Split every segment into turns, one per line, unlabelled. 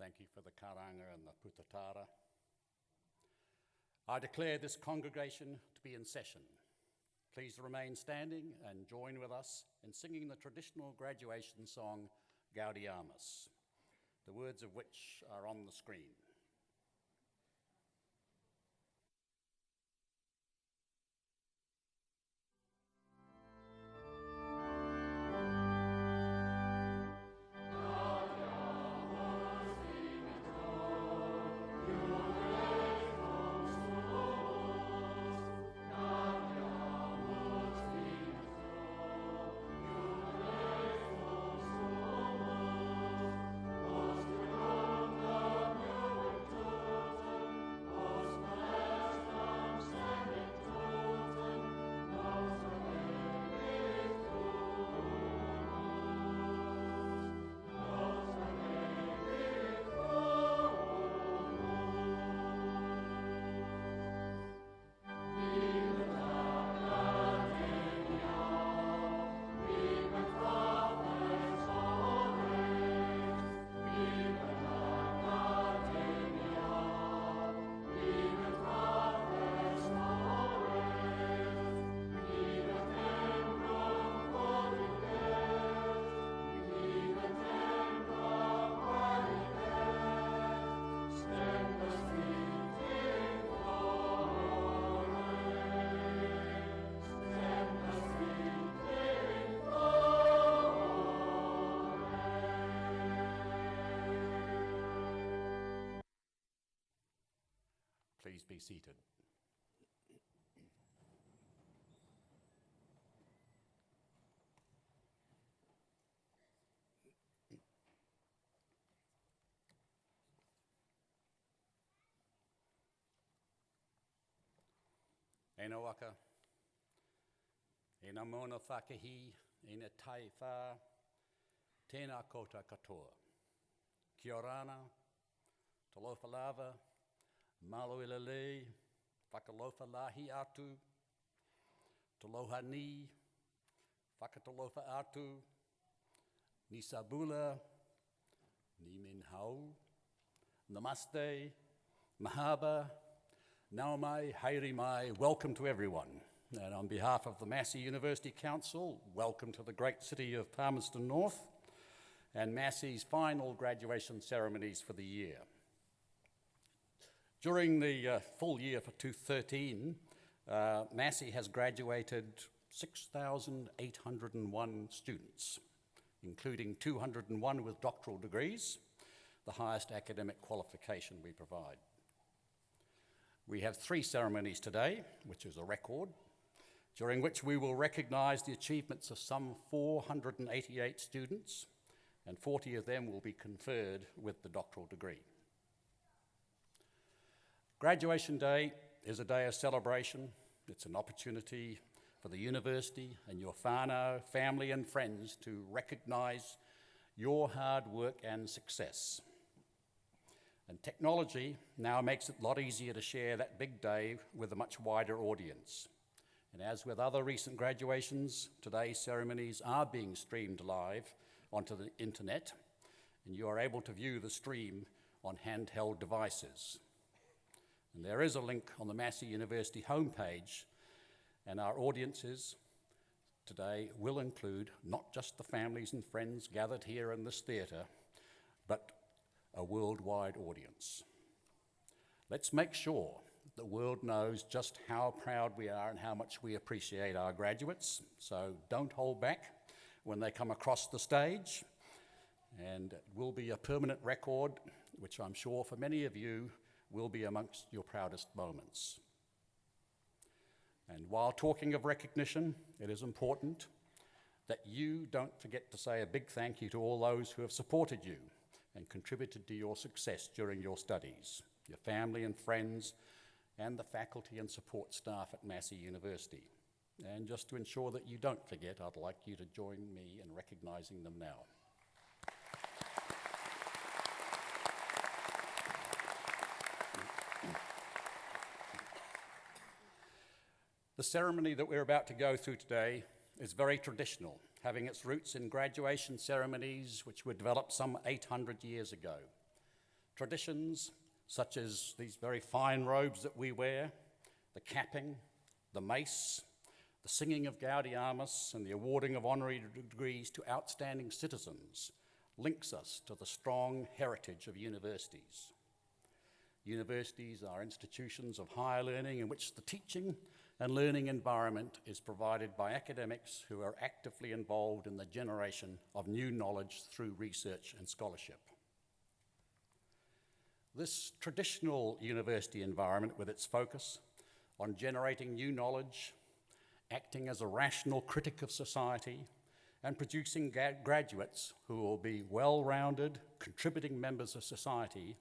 thank you for the karanga and the putatara. I declare this congregation to be in session. Please remain standing and join with us in singing the traditional graduation song, Gaudiamus, the words of which are on the screen. Please be seated. Ena waka, ena mona whakahi, ena tai wha, tēnā kouta katoa. Kia orana, talofa lava, malo i lelei, whakalofa lahi atu, taloha ni, whakatalofa atu, ni sabula, ni minhau, namaste, mahaba, naumai, haere mai, welcome to everyone. And on behalf of the Massey University Council, welcome to the great city of Palmerston North and Massey's final graduation ceremonies for the year. During the full year for 2013, Massey has graduated 6,801 students, including 201 with doctoral degrees, the highest academic qualification we provide. We have 3 ceremonies today, which is a record, during which we will recognise the achievements of some 488 students, and 40 of them will be conferred with the doctoral degree. Graduation Day is a day of celebration. It's an opportunity for the university and your whānau, family and friends to recognise your hard work and success. And technology now makes it a lot easier to share that big day with a much wider audience. And as with other recent graduations, today's ceremonies are being streamed live onto the internet, and you are able to view the stream on handheld devices. And there is a link on the Massey University homepage, and our audiences today will include not just the families and friends gathered here in this theatre, but a worldwide audience. Let's make sure the world knows just how proud we are and how much we appreciate our graduates, so don't hold back when they come across the stage, and it will be a permanent record, which I'm sure for many of you will be amongst your proudest moments. And while talking of recognition, it is important that you don't forget to say a big thank you to all those who have supported you and contributed to your success during your studies, your family and friends, and the faculty and support staff at Massey University. And just to ensure that you don't forget, I'd like you to join me in recognising them now. The ceremony that we're about to go through today is very traditional, having its roots in graduation ceremonies which were developed some 800 years ago. Traditions such as these very fine robes that we wear, the capping, the mace, the singing of Gaudiamus, and the awarding of honorary degrees to outstanding citizens links us to the strong heritage of universities. Universities are institutions of higher learning in which the teaching and learning environment is provided by academics who are actively involved in the generation of new knowledge through research and scholarship. This traditional university environment, with its focus on generating new knowledge, acting as a rational critic of society, and producing graduates who will be well-rounded, contributing members of society,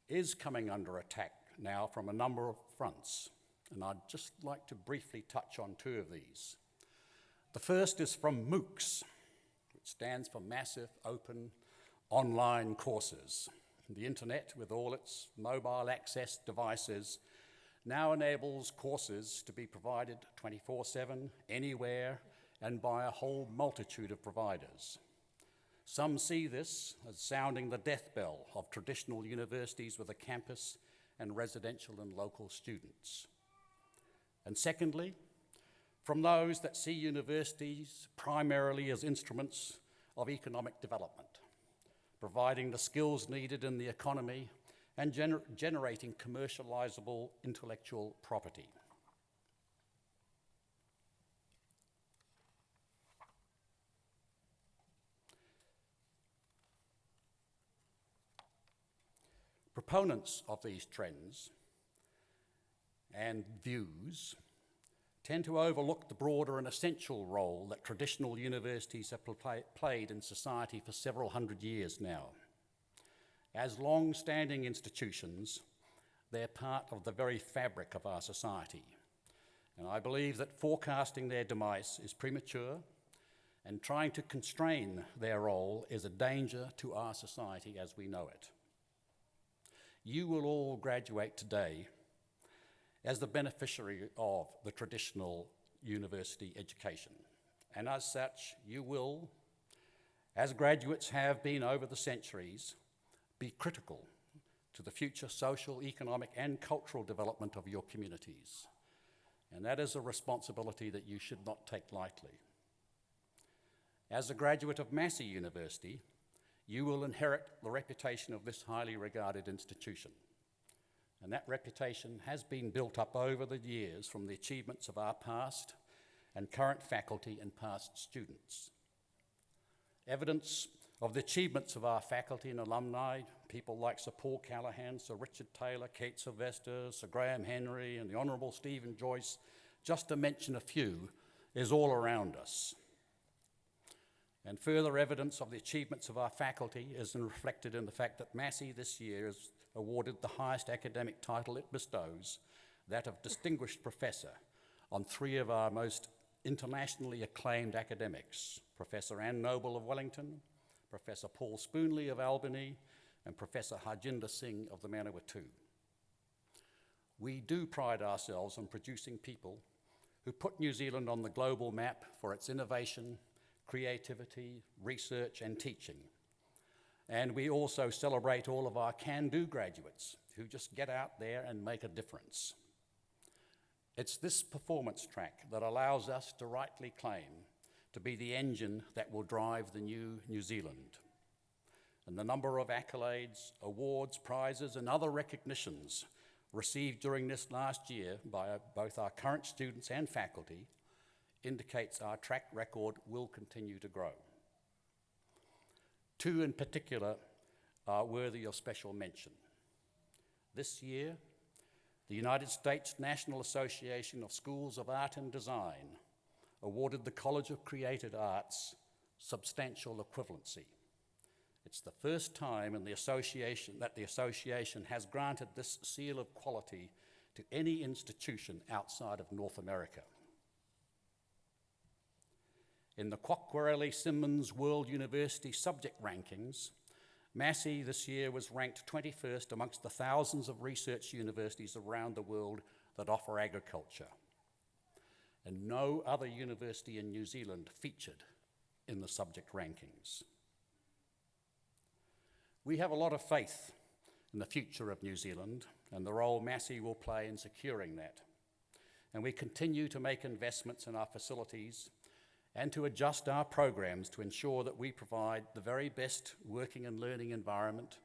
is coming under attack now from a number of fronts. And I'd just like to briefly touch on two of these. The first is from MOOCs, which stands for Massive Open Online Courses. The internet, with all its mobile access devices, now enables courses to be provided 24/7, anywhere, and by a whole multitude of providers. Some see this as sounding the death bell of traditional universities with a campus and residential and local students. And secondly, from those that see universities primarily as instruments of economic development, providing the skills needed in the economy and generating commercializable intellectual property. Proponents of these trends and views tend to overlook the broader and essential role that traditional universities have played in society for several hundred years now. As long-standing institutions, they're part of the very fabric of our society. And I believe that forecasting their demise is premature, and trying to constrain their role is a danger to our society as we know it. You will all graduate today as the beneficiary of the traditional university education. And as such, you will, as graduates have been over the centuries, be critical to the future social, economic, and cultural development of your communities. And that is a responsibility that you should not take lightly. As a graduate of Massey University, you will inherit the reputation of this highly regarded institution. And that reputation has been built up over the years from the achievements of our past and current faculty and past students. Evidence of the achievements of our faculty and alumni, people like Sir Paul Callaghan, Sir Richard Taylor, Kate Sylvester, Sir Graham Henry, and the Honourable Stephen Joyce, just to mention a few, is all around us. And further evidence of the achievements of our faculty is reflected in the fact that Massey this year has awarded the highest academic title it bestows, that of Distinguished Professor, on three of our most internationally acclaimed academics, Professor Anne Noble of Wellington, Professor Paul Spoonley of Albany, and Professor Harjinder Singh of the Manawatū. We do pride ourselves on producing people who put New Zealand on the global map for its innovation, creativity, research, and teaching. And we also celebrate all of our can-do graduates who just get out there and make a difference. It's this performance track that allows us to rightly claim to be the engine that will drive the new New Zealand. And the number of accolades, awards, prizes, and other recognitions received during this last year by both our current students and faculty indicates our track record will continue to grow. Two in particular are worthy of special mention. This year, the United States National Association of Schools of Art and Design awarded the College of Creative Arts substantial equivalency. It's the first time in the association that the association has granted this seal of quality to any institution outside of North America. In the Kwakwareli-Simmons World University Subject Rankings, Massey this year was ranked 21st amongst the thousands of research universities around the world that offer agriculture. And no other university in New Zealand featured in the subject rankings. We have a lot of faith in the future of New Zealand and the role Massey will play in securing that. And we continue to make investments in our facilities and to adjust our programs to ensure that we provide the very best working and learning environment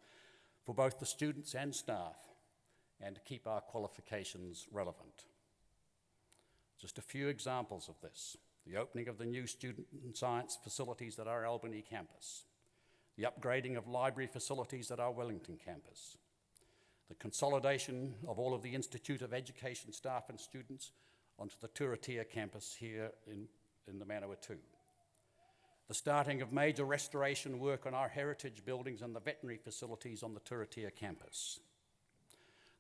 for both the students and staff, and to keep our qualifications relevant. Just a few examples of this: the opening of the new student and science facilities at our Albany campus, the upgrading of library facilities at our Wellington campus, the consolidation of all of the Institute of Education staff and students onto the Turitea campus here in the Manawatū, the starting of major restoration work on our heritage buildings and the veterinary facilities on the Turitea campus,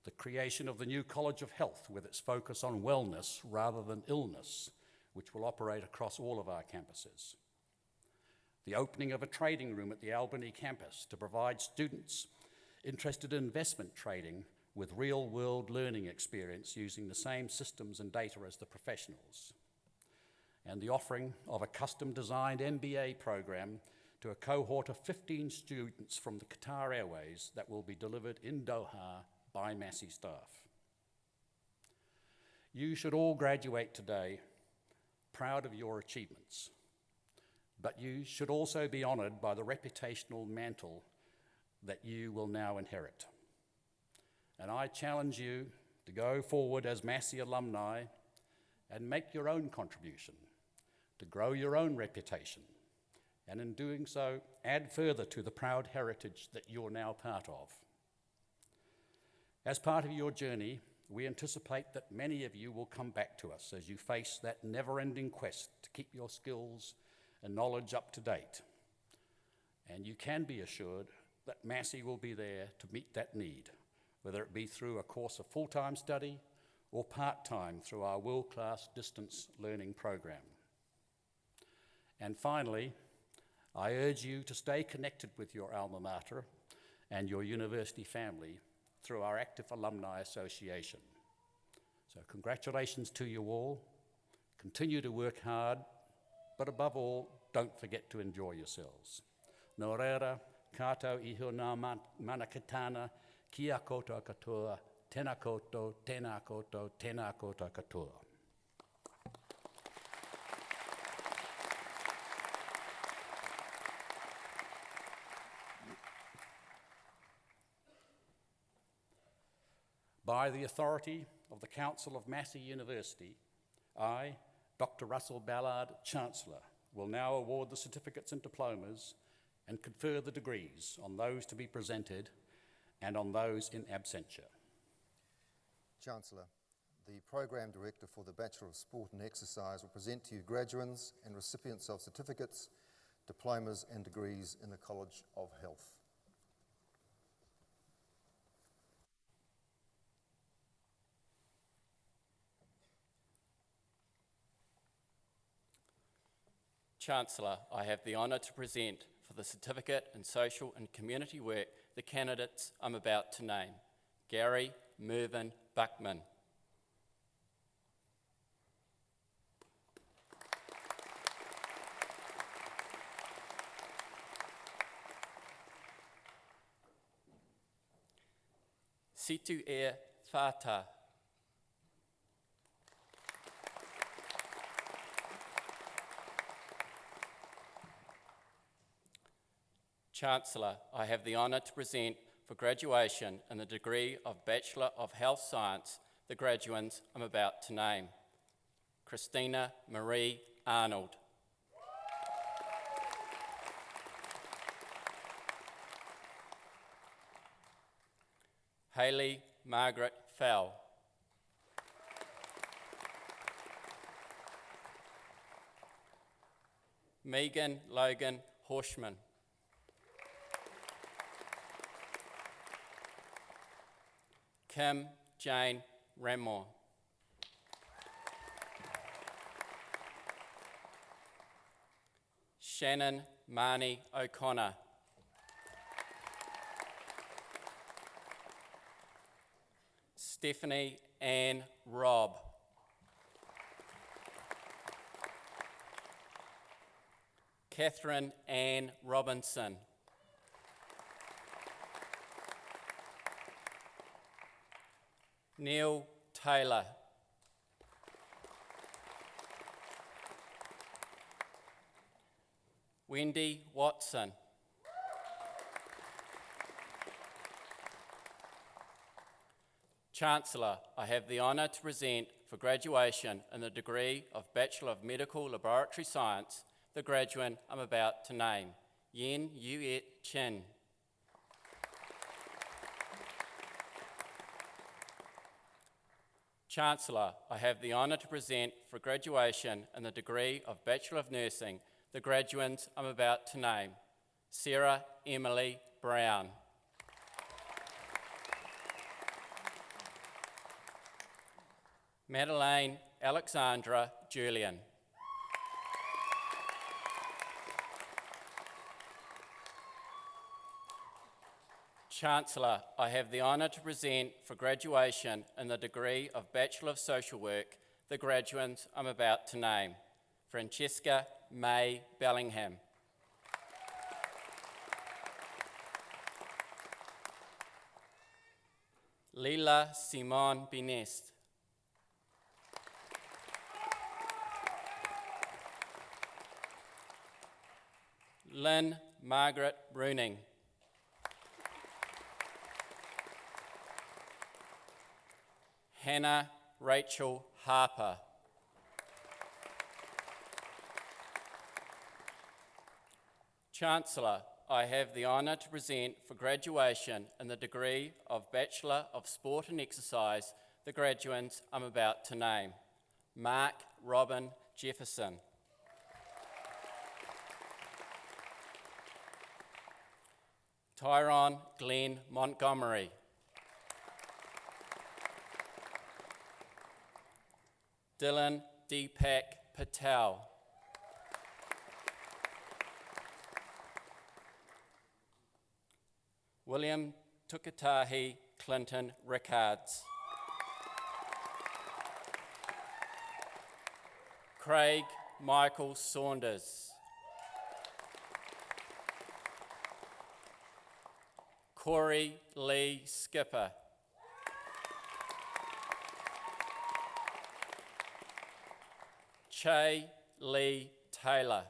the creation of the new College of Health with its focus on wellness rather than illness, which will operate across all of our campuses, the opening of a trading room at the Albany campus to provide students interested in investment trading with real-world learning experience using the same systems and data as the professionals, and the offering of a custom-designed MBA program to a cohort of 15 students from the Qatar Airways that will be delivered in Doha by Massey staff. You should all graduate today proud of your achievements, but you should also be honoured by the reputational mantle that you will now inherit. And I challenge you to go forward as Massey alumni and make your own contribution, to grow your own reputation, and in doing so, add further to the proud heritage that you're now part of. As part of your journey, we anticipate that many of you will come back to us as you face that never-ending quest to keep your skills and knowledge up to date. And you can be assured that Massey will be there to meet that need, whether it be through a course of full-time study or part-time through our world-class distance learning program. And finally, I urge you to stay connected with your alma mater and your university family through our active alumni association. So congratulations to you all. Continue to work hard, but above all, don't forget to enjoy yourselves. Nō reira, kātou iho nā manakitana, kia koutou katoa, tēnā koutou, tēnā koutou, tēnā koutou katoa. By the authority of the Council of Massey University, I, Dr. Russell Ballard, Chancellor, will now award the certificates and diplomas and confer the degrees on those to be presented and on those in absentia.
Chancellor, the Program Director for the Bachelor of Sport and Exercise will present to you graduates and recipients of certificates, diplomas and degrees in the College of Health.
Chancellor, I have the honour to present for the Certificate in Social and Community Work the candidates I'm about to name. Gary Mervyn Buckman. Situ e Whāta. Chancellor, I have the honour to present for graduation in the degree of Bachelor of Health Science the graduands I'm about to name. Christina Marie Arnold. Hayley Margaret Fell. Megan Logan Horshman. Kim Jane Ramore. Shannon Marnie O'Connor. Stephanie Ann Robb. Catherine Ann Robinson. Neil Taylor. Wendy Watson. Chancellor, I have the honour to present for graduation in the degree of Bachelor of Medical Laboratory Science the graduate I'm about to name, Yen Yuet Chin. Chancellor, I have the honour to present for graduation in the degree of Bachelor of Nursing the graduates I'm about to name, Sarah Emily Brown. Madeleine Alexandra Julian. Chancellor, I have the honour to present for graduation in the degree of Bachelor of Social Work the graduates I'm about to name, Francesca May Bellingham. Lila Simone Binest. Lynn Margaret Bruning. Hannah Rachel Harper. Chancellor, I have the honour to present for graduation in the degree of Bachelor of Sport and Exercise the graduates I'm about to name, Mark Robin Jefferson. Tyrone Glenn Montgomery. Dylan Deepak Patel. William Tukatahi Clinton Rickards. Craig Michael Saunders. Corey Lee Skipper. Che Lee Taylor.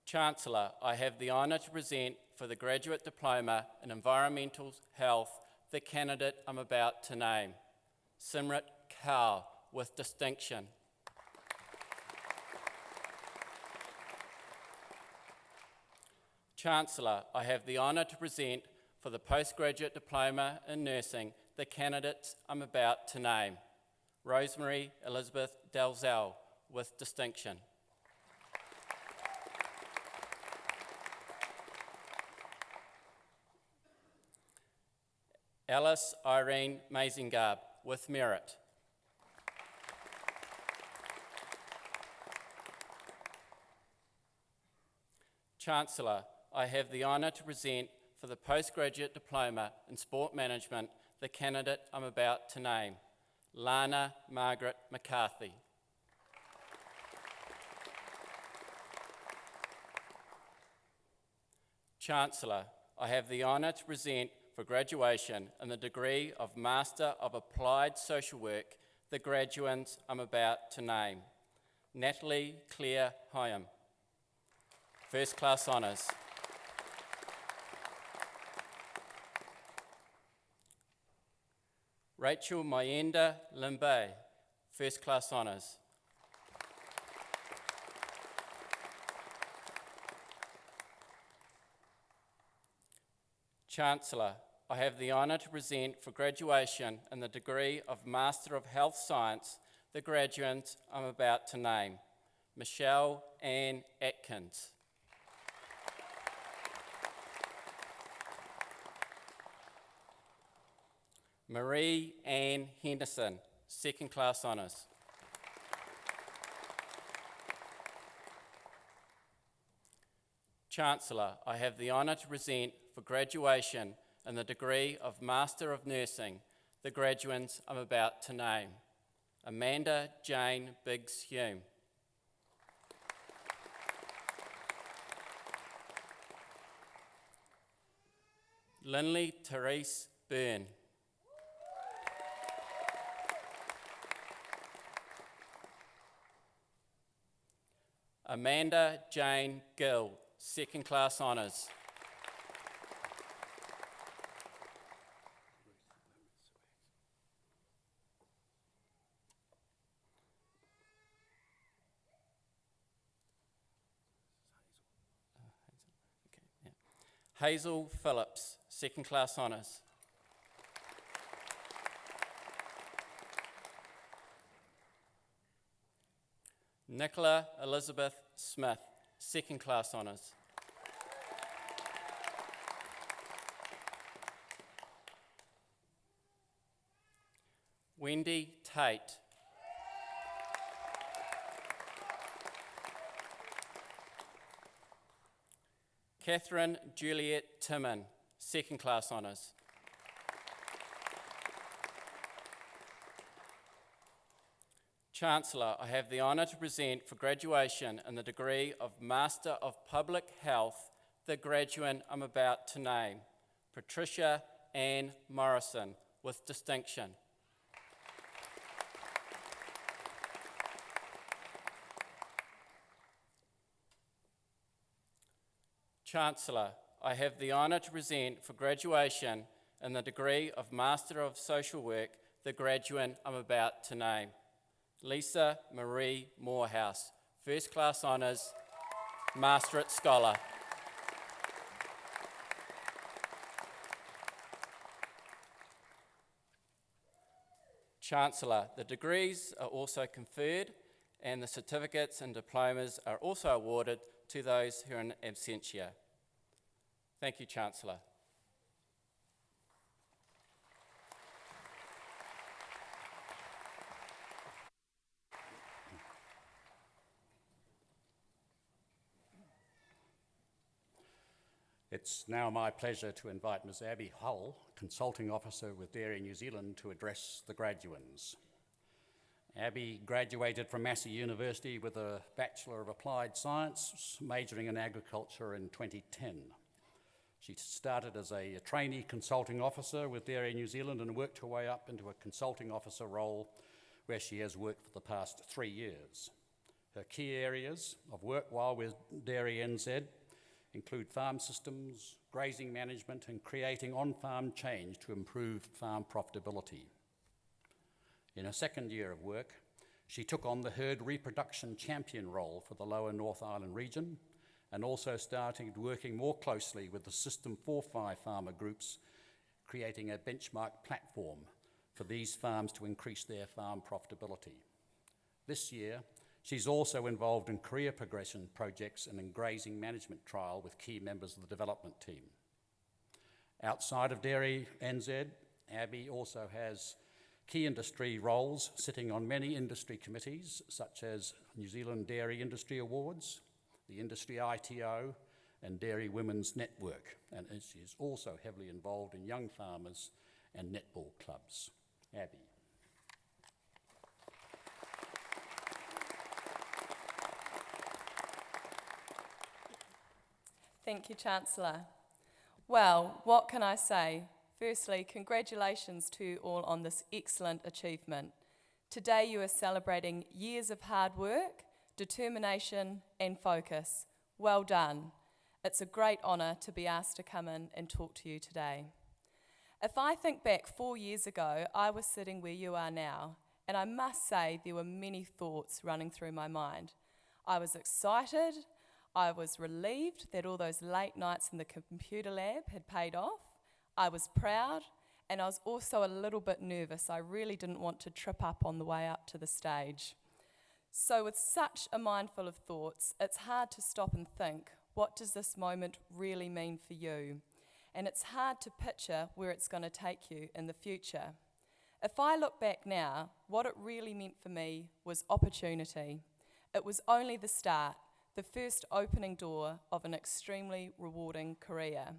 Chancellor, I have the honour to present for the Graduate Diploma in Environmental Health the candidate I'm about to name, Simrit Kaur, with distinction. Chancellor, I have the honour to present for the Postgraduate Diploma in Nursing the candidates I'm about to name, Rosemary Elizabeth Dalzell, with distinction. Alice Irene Mazingab, with merit. Chancellor, I have the honour to present for the Postgraduate Diploma in Sport Management the candidate I'm about to name, Lana Margaret McCarthy. Chancellor, I have the honour to present for graduation in the degree of Master of Applied Social Work the graduates I'm about to name, Natalie Claire Hyam, First Class Honours. Rachel Mayenda Limbe, First Class Honours. Chancellor, I have the honour to present for graduation in the degree of Master of Health Science the graduates I'm about to name, Michelle Ann Atkins. Marie Ann Henderson, Second Class Honours. Chancellor, I have the honour to present for graduation in the degree of Master of Nursing the graduates I'm about to name, Amanda Jane Biggs Hume. Linley Therese Byrne. Amanda Jane Gill, second class honours. Hazel Phillips, second class honours. Nicola Elizabeth Smith, second class honours. Wendy Tate. Catherine Juliet Timon, second class honours. Chancellor, I have the honour to present for graduation in the degree of Master of Public Health the graduate I'm about to name, Patricia Ann Morrison, with distinction. Chancellor, I have the honour to present for graduation in the degree of Master of Social Work the graduate I'm about to name, Lisa Marie Morehouse, first class honours, Masterate Scholar. Chancellor, the degrees are also conferred and the certificates and diplomas are also awarded to those who are in absentia. Thank you, Chancellor.
It's now my pleasure to invite Ms. Abby Hull, Consulting Officer with Dairy New Zealand, to address the graduands. Abby graduated from Massey University with a Bachelor of Applied Science, majoring in agriculture in 2010. She started as a trainee consulting officer with Dairy New Zealand and worked her way up into a consulting officer role where she has worked for the past 3 years. Her key areas of work while with Dairy NZ include farm systems, grazing management, and creating on-farm change to improve farm profitability. In her second year of work, she took on the herd reproduction champion role for the Lower North Island region and also started working more closely with the System 4-5 farmer groups, creating a benchmark platform for these farms to increase their farm profitability. This year, she's also involved in career progression projects and in grazing management trial with key members of the development team. Outside of Dairy NZ, Abby also has key industry roles sitting on many industry committees such as New Zealand Dairy Industry Awards, the Industry ITO and Dairy Women's Network, and she is also heavily involved in young farmers and netball clubs. Abby.
Thank you, Chancellor. Well, what can I say? Firstly, congratulations to you all on this excellent achievement. Today you are celebrating years of hard work, determination and focus. Well done. It's a great honour to be asked to come in and talk to you today. If I think back 4 years ago, I was sitting where you are now, and I must say there were many thoughts running through my mind. I was excited, I was relieved that all those late nights in the computer lab had paid off. I was proud, and I was also a little bit nervous. I really didn't want to trip up on the way up to the stage. So with such a mind full of thoughts, it's hard to stop and think, what does this moment really mean for you? And it's hard to picture where it's going to take you in the future. If I look back now, what it really meant for me was opportunity. It was only the start, the first opening door of an extremely rewarding career.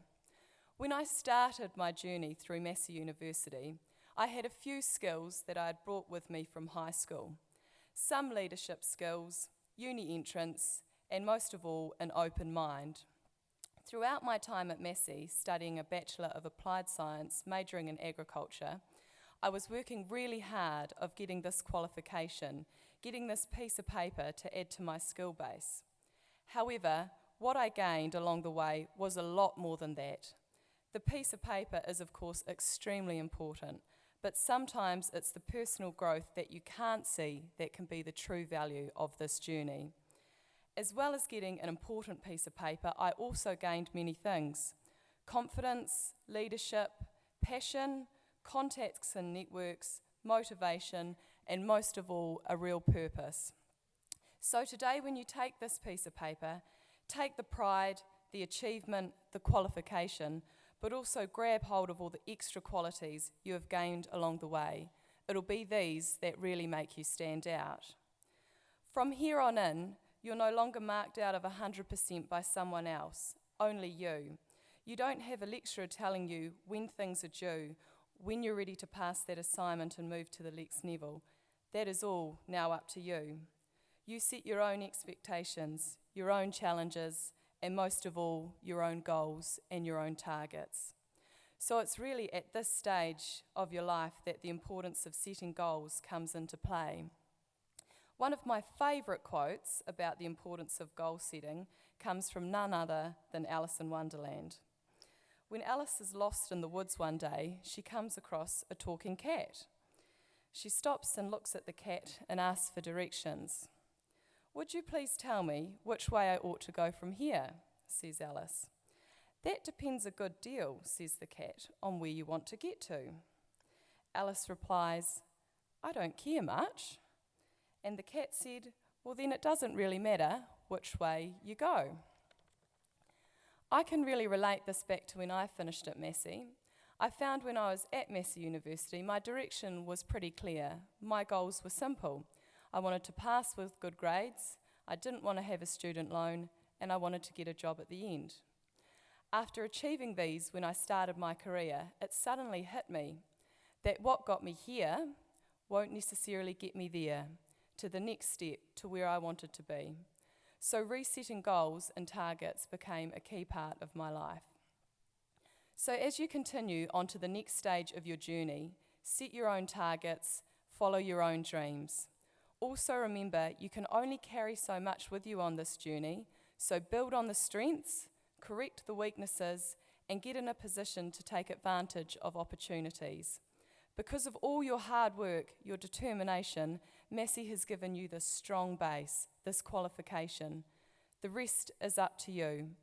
When I started my journey through Massey University, I had a few skills that I had brought with me from high school. Some leadership skills, uni entrance, and most of all, an open mind. Throughout my time at Massey, studying a Bachelor of Applied Science, majoring in agriculture, I was working really hard of getting this qualification, getting this piece of paper to add to my skill base. However, what I gained along the way was a lot more than that. The piece of paper is, of course, extremely important, but sometimes it's the personal growth that you can't see that can be the true value of this journey. As well as getting an important piece of paper, I also gained many things: confidence, leadership, passion, contacts and networks, motivation, and most of all, a real purpose. So today, when you take this piece of paper, take the pride, the achievement, the qualification, but also grab hold of all the extra qualities you have gained along the way. It'll be these that really make you stand out. From here on in, you're no longer marked out of 100% by someone else, only you. You don't have a lecturer telling you when things are due, when you're ready to pass that assignment and move to the next level. That is all now up to you. You set your own expectations, your own challenges, and most of all, your own goals and your own targets. So it's really at this stage of your life that the importance of setting goals comes into play. One of my favourite quotes about the importance of goal setting comes from none other than Alice in Wonderland. When Alice is lost in the woods one day, she comes across a talking cat. She stops and looks at the cat and asks for directions. "Would you please tell me which way I ought to go from here?" says Alice. "That depends a good deal," says the cat, "on where you want to get to." Alice replies, "I don't care much." And the cat said, "Well, then it doesn't really matter which way you go." I can really relate this back to when I finished at Massey. I found when I was at Massey University, my direction was pretty clear. My goals were simple. I wanted to pass with good grades, I didn't want to have a student loan, and I wanted to get a job at the end. After achieving these when I started my career, it suddenly hit me that what got me here won't necessarily get me there, to the next step, to where I wanted to be. So resetting goals and targets became a key part of my life. So as you continue on to the next stage of your journey, set your own targets, follow your own dreams. Also remember, you can only carry so much with you on this journey, so build on the strengths, correct the weaknesses, and get in a position to take advantage of opportunities. Because of all your hard work, your determination, Massey has given you this strong base, this qualification. The rest is up to you.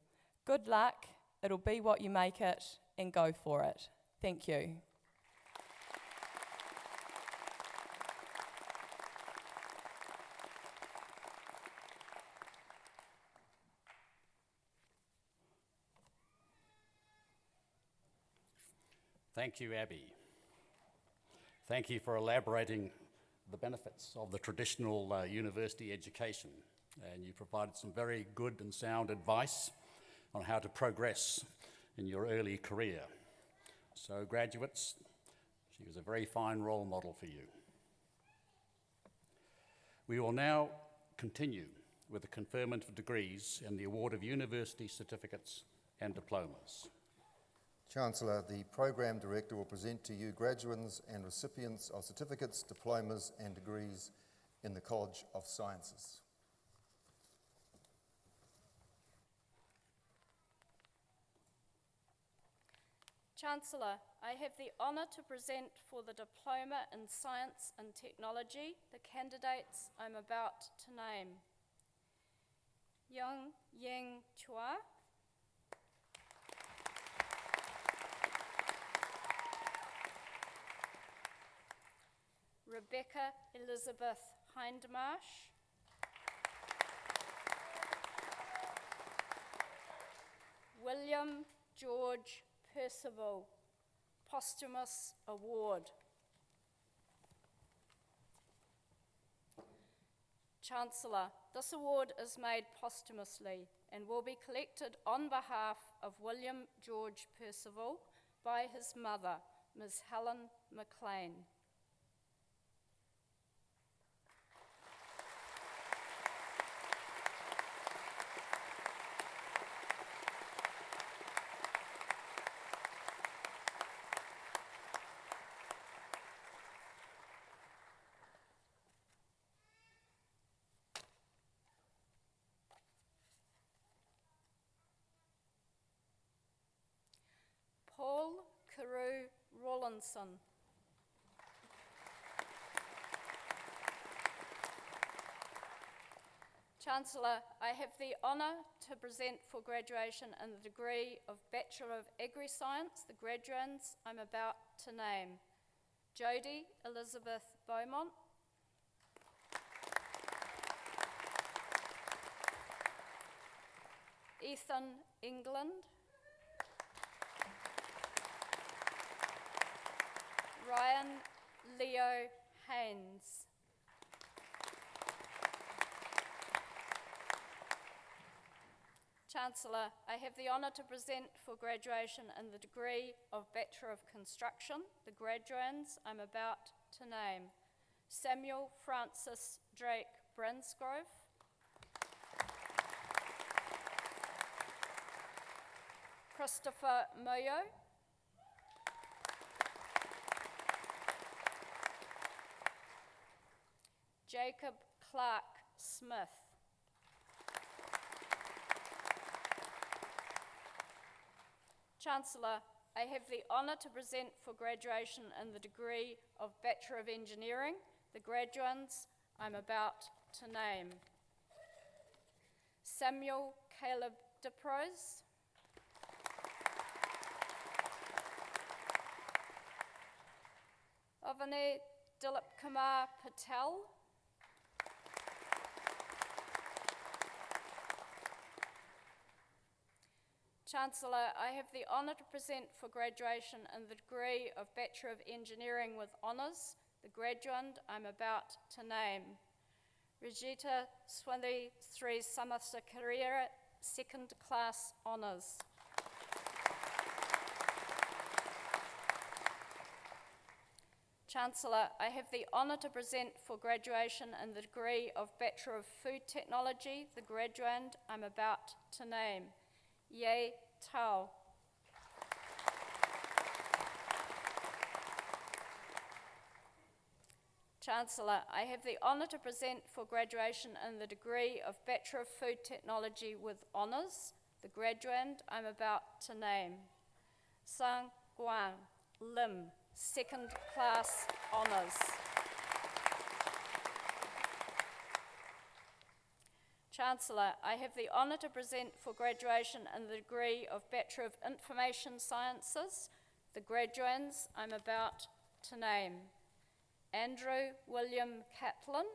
Good luck, it'll be what you make it, and go for it. Thank you.
Thank you, Abby. Thank you for elaborating the benefits of the traditional university education, and you provided some very good and sound advice on how to progress in your early career. So graduates, she was a very fine role model for you. We will now continue with the conferment of degrees and the award of university certificates and diplomas.
Chancellor, the Program Director will present to you graduates and recipients of certificates, diplomas and degrees in the College of Sciences.
Chancellor, I have the honour to present for the Diploma in Science and Technology the candidates I'm about to name. Young Yang Chua, Rebecca Elizabeth Hindmarsh, William George Percival, Posthumous Award. Chancellor, this award is made posthumously and will be collected on behalf of William George Percival by his mother, Ms. Helen McLean. Rawlinson. Chancellor, I have the honour to present for graduation in the degree of Bachelor of Agri-Science the graduands I'm about to name. Jodie Elizabeth Beaumont, Ethan England, Ryan Leo Haynes, Chancellor, I have the honour to present for graduation in the degree of Bachelor of Construction the graduands I'm about to name. Samuel Francis Drake Brinsgrove, Christopher Moyo, Jacob Clark Smith, Chancellor, I have the honour to present for graduation in the degree of Bachelor of Engineering the graduands I'm about to name. Samuel Caleb DeProse, Avani Dilip Kumar Patel, Chancellor, I have the honour to present for graduation in the degree of Bachelor of Engineering with Honours the graduand I'm about to name. Regita Swandi Sri Samasa Career, second class honours. Chancellor, I have the honour to present for graduation in the degree of Bachelor of Food Technology the graduand I'm about to name. Ye Tao. Chancellor, I have the honour to present for graduation in the degree of Bachelor of Food Technology with Honours the graduand I'm about to name. Sang Guan Lim, second class honours. Chancellor, I have the honour to present for graduation in the degree of Bachelor of Information Sciences the graduands I'm about to name. Andrew William Catlin,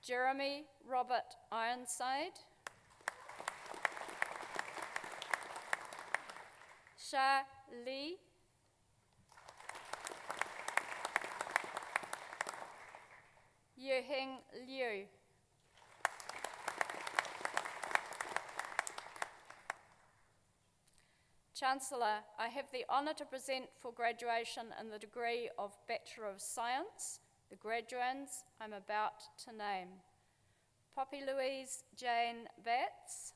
Jeremy Robert Ironside, Sha Li, Yuheng Liu, Chancellor, I have the honour to present for graduation in the degree of Bachelor of Science the graduands I'm about to name. Poppy Louise Jane Batts,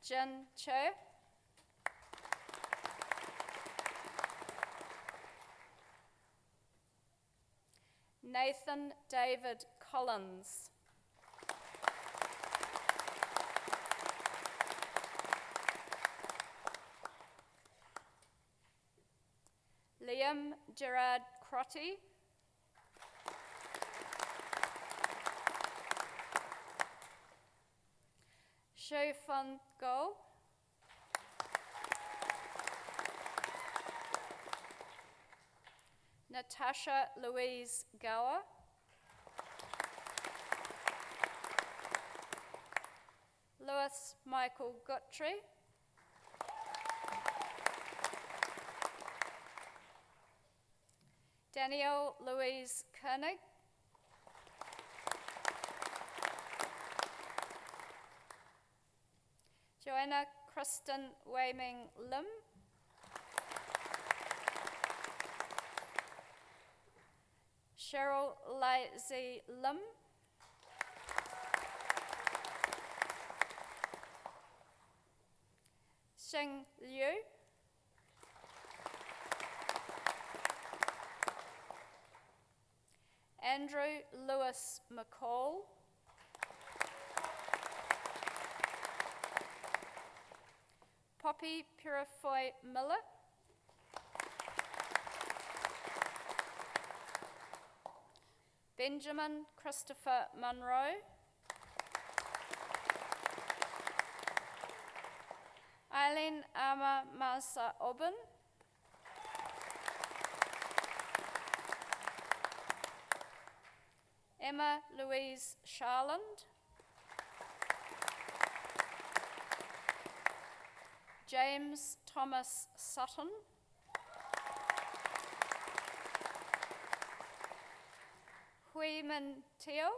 Jin Cho, Nathan David Collins, Liam Gerard Crotty, Shu Fun Go, Natasha Louise Gower, Lewis Michael Guthrie, Danielle Louise Koenig, Joanna Kristen Weiming Lim, Cheryl Lazy Lim, Xing Liu, Andrew Lewis McCall, Poppy Purifoy Miller. Benjamin Christopher Munro. Eileen Ama Masa Oben. Emma Louise Sharland. James Thomas Sutton. Hui Min Teo.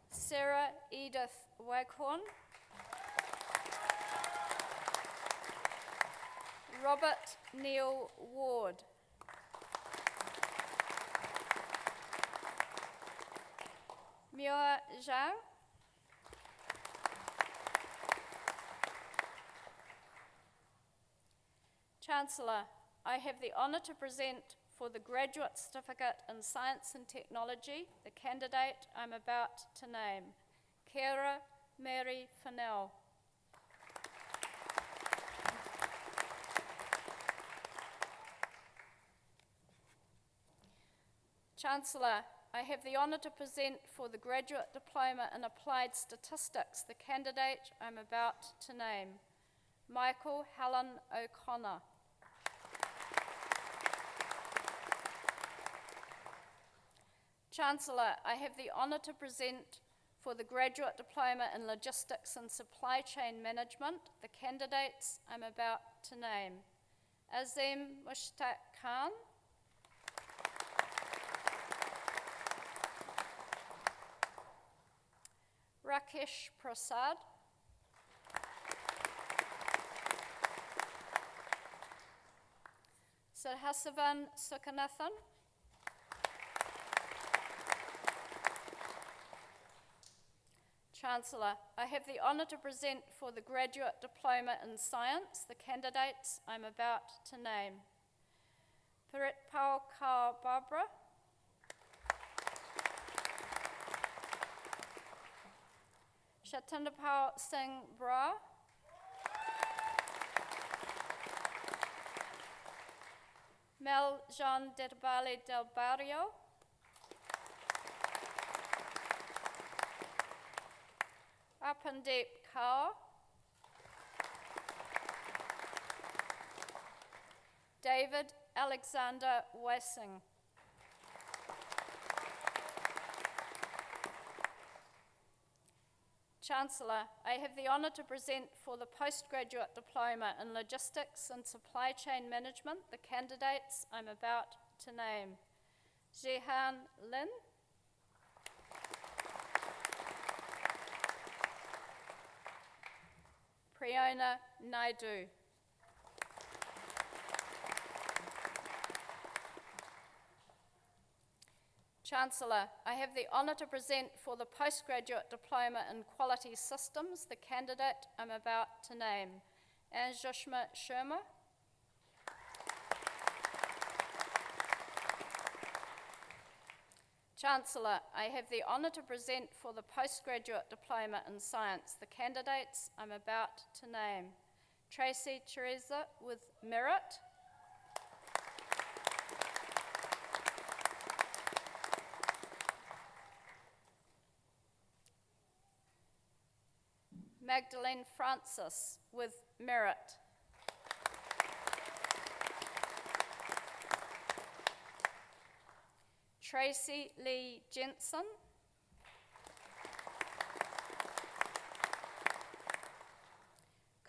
Sarah Edith Waghorn. Robert Neil Ward. Muir Zhang. Chancellor, I have the honour to present for the Graduate Certificate in Science and Technology the candidate I'm about to name, Kara Mary Fennell. Chancellor, I have the honour to present for the Graduate Diploma in Applied Statistics the candidate I'm about to name, Michael Helen O'Connor. Chancellor, I have the honour to present for the Graduate Diploma in Logistics and Supply Chain Management the candidates I'm about to name, Azim Mushtaq Khan, Rakesh Prasad, Sahasivan Sukhanathan, Chancellor, I have the honour to present for the Graduate Diploma in Science the candidates I'm about to name, Piritpao Kaur Barbara, Shatindapal Singh Bra, Mel Jean Detabali del Barrio, Arpandeep Kaur, David Alexander Wessing. Chancellor, I have the honour to present for the Postgraduate Diploma in Logistics and Supply Chain Management the candidates I'm about to name, Jehan Lin, Priyona Naidu. Chancellor, I have the honour to present for the Postgraduate Diploma in Quality Systems the candidate I'm about to name, Anjushma Sharma, Chancellor, I have the honour to present for the Postgraduate Diploma in Science the candidates I'm about to name, Tracy Teresa with merit, Magdalene Francis with merit, Tracy Lee Jensen,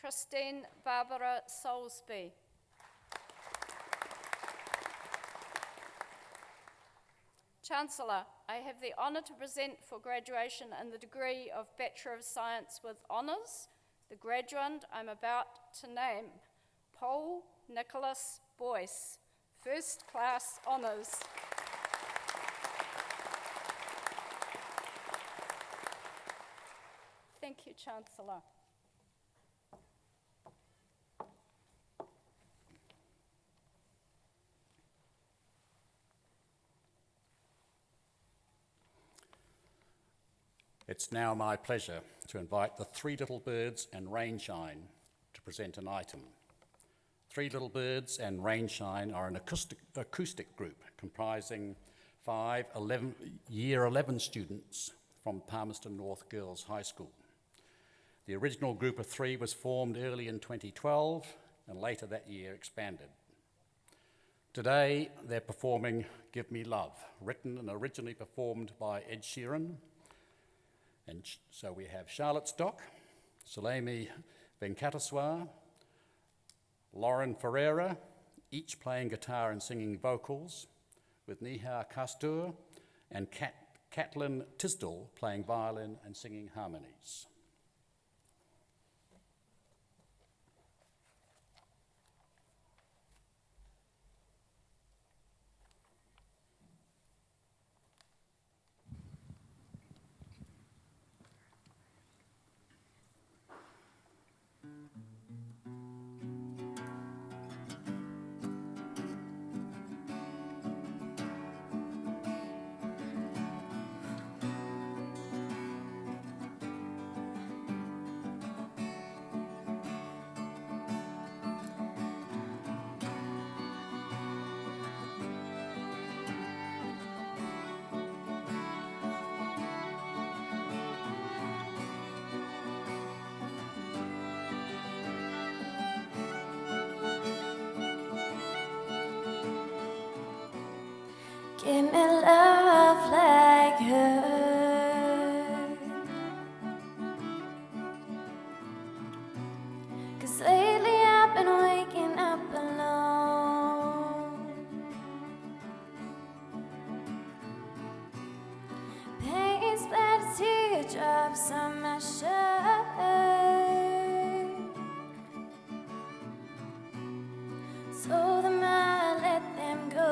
Christine Barbara Soulsby, Chancellor, I have the honour to present for graduation in the degree of Bachelor of Science with Honours the graduand I'm about to name, Paul Nicholas Boyce, First Class Honours. Thank you, Chancellor.
It's now my pleasure to invite the Three Little Birds and Rainshine to present an item. Three Little Birds and Rainshine are an acoustic group comprising 5 Year 11 students from Palmerston North Girls High School. The original group of three was formed early in 2012 and later that year expanded. Today they're performing Give Me Love, written and originally performed by Ed Sheeran. And so we have Charlotte Stock, Salemi Venkateswar, Lauren Ferreira, each playing guitar and singing vocals, with Nihar Kastur and Caitlin Tisdall playing violin and singing harmonies.
Give me love like her, 'cause lately I've been waking up alone. Pain splattered teardrops on my shirt, so the I let them go.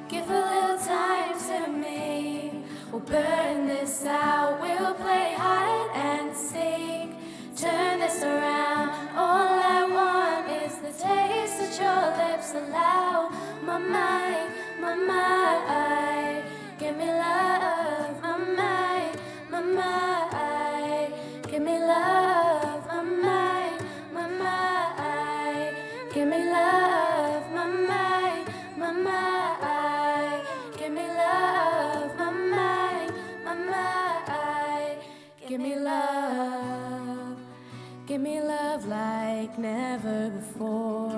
Give a little time to me. We'll burn this out. We'll play hide and seek. Turn this around. All I want is the taste that your lips allow. My mind, my mind. Give me love. My mind, my mind. Give me love. My mind, my mind. Give me love. My mind, my mind. Give me love, my mind, my mind. Give me love, give me love like never before.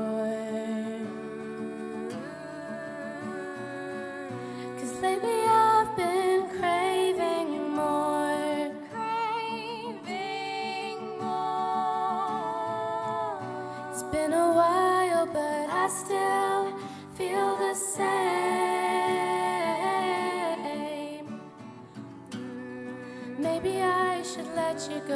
'Cause lately I've been craving more, craving more. It's been a while, but I still feel the same. Maybe I should let you go.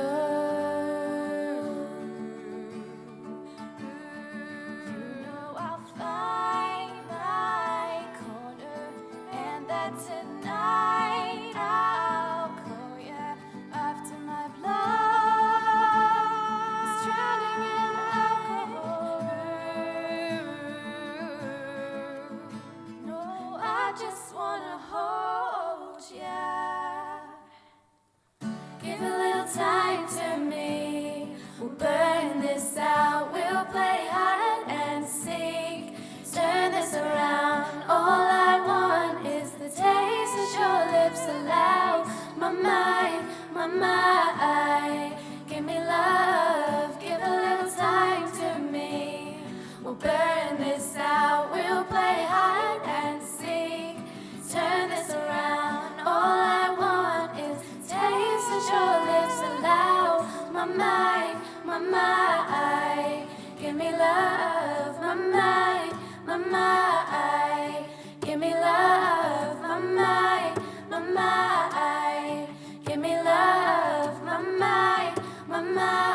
You know I'll find my corner, and that tonight I'll call you after my blood is drowning in alcohol. No, I just wanna hold ya. Give a little time to me. We'll burn this out. We'll play hide and seek. Turn this around. All I want is the taste that your lips allow. My mind, my mind. Give me love. Give a little time to me. We'll burn this out. We'll play hide and seek. Turn this around. All I want is taste that your lips allow. My mind, my mind. Give me love, my mind, my mind. Give me love, my mind, my mind. Give me love, my mind, my mind.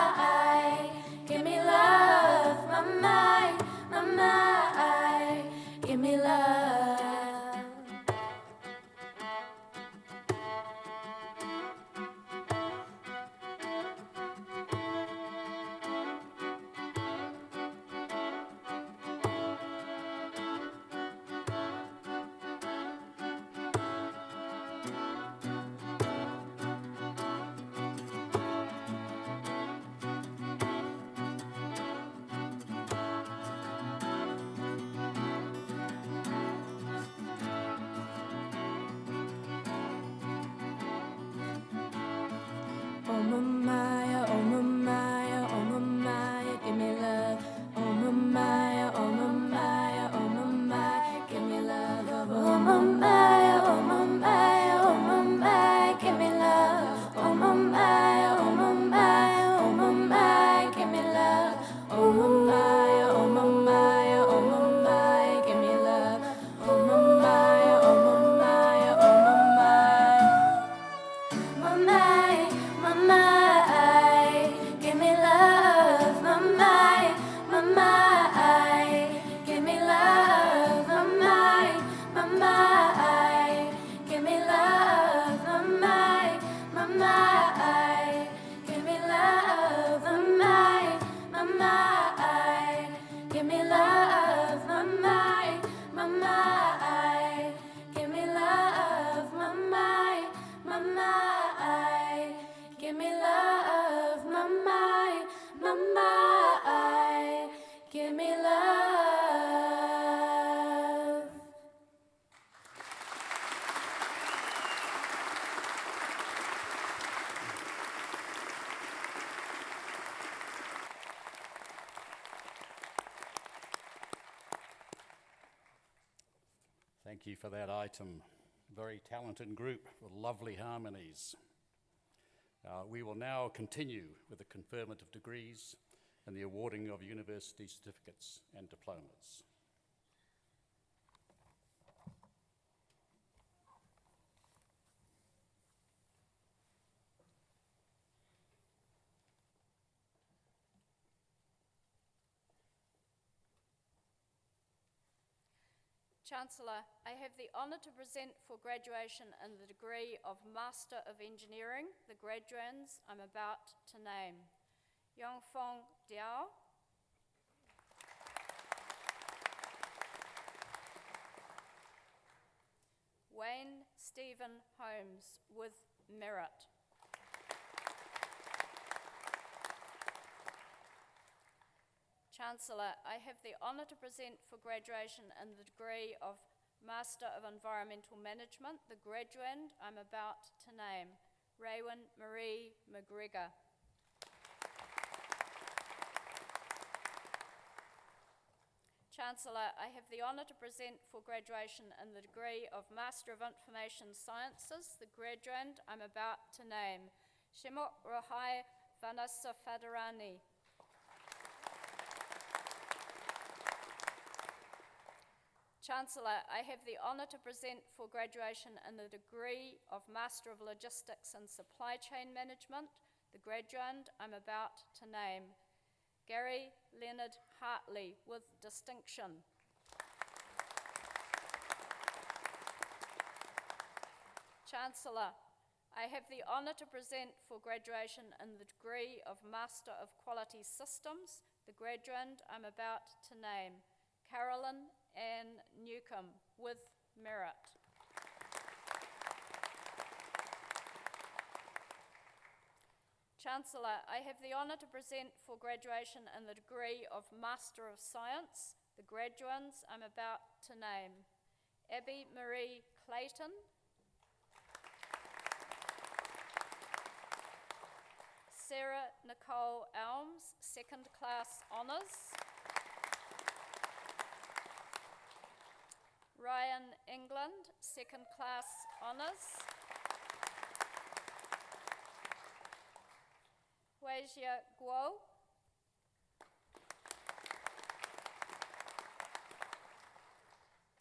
Oh mamaya, oh mamaya, oh mamaya, give me love. Oh mamaya, oh mamaya, oh mamaya, give me love. Oh mamaya, oh mamaya, oh mamaya, give me love. Oh mamaya, oh mamaya, oh mamaya, give me love. Oh mamaya, oh mamaya, oh mamaya, give me love. Oh mamaya, oh mamaya, oh mamaya. Mamai, mamai, give me love. Mamai, mamai, give me love. Mamai, mamai, give me love. Mamai, mamai, give me love. Mamai, mamai, give me love. Mamai, mamai, give me love. Mamai, mamai, give me love. Mamai, mamai, give me love.
Thank you for that item. Very talented group with lovely harmonies. We will now continue with the conferment of degrees and the awarding of university certificates and diplomas.
Chancellor, I have the honour to present for graduation in the degree of Master of Engineering the graduands I'm about to name. Yongfeng Diao, Wayne Stephen Holmes with merit. Chancellor, I have the honour to present for graduation in the degree of Master of Environmental Management the graduand I'm about to name, Raywin Marie McGregor. Chancellor, I have the honour to present for graduation in the degree of Master of Information Sciences the graduand I'm about to name, Shemot Rohai Vanessa Fadarani. Chancellor, I have the honour to present for graduation in the degree of Master of Logistics and Supply Chain Management the graduand I'm about to name, Gary Leonard Hartley with distinction. Chancellor, I have the honour to present for graduation in the degree of Master of Quality Systems the graduand I'm about to name, Carolyn Ann Newcomb with merit. Chancellor, I have the honour to present for graduation in the degree of Master of Science the graduands I'm about to name, Abby Marie Clayton, Sarah Nicole Elms, second class honours, Ryan England, second class honours, Weijia Guo,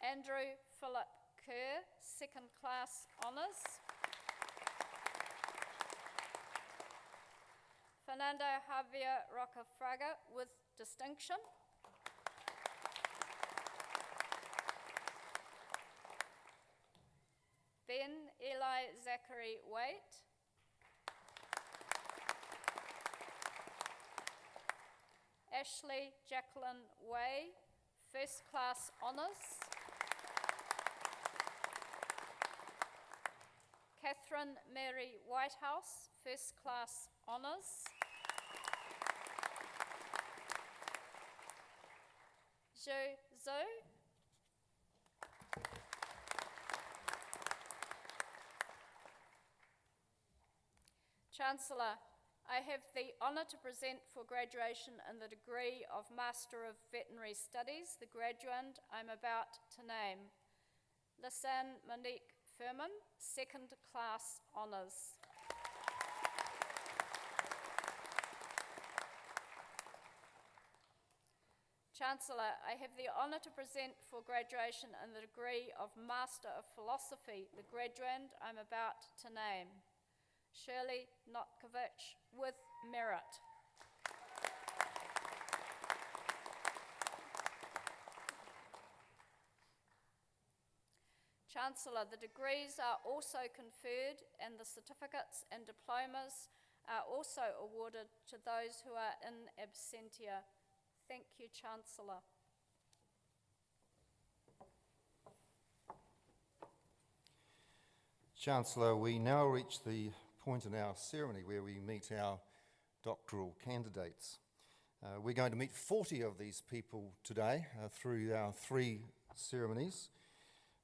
Andrew Philip Kerr, second class honours, Fernando Javier Rocafraga with distinction, Ben Eli Zachary Waite, Ashley Jacqueline Way, first class honours, Catherine Mary Whitehouse, first class honours, Zhou Zhou, Chancellor, I have the honour to present for graduation in the degree of Master of Veterinary Studies the graduand I'm about to name, Lisanne Monique Furman, second class honours. Chancellor, I have the honour to present for graduation in the degree of Master of Philosophy the graduand I'm about to name, Shirley Notkovich, with merit. Chancellor, the degrees are also conferred and the certificates and diplomas are also awarded to those who are in absentia. Thank you, Chancellor.
Chancellor, we now reach the point in our ceremony where we meet our doctoral candidates. We're going to meet 40 of these people today through our 3 ceremonies.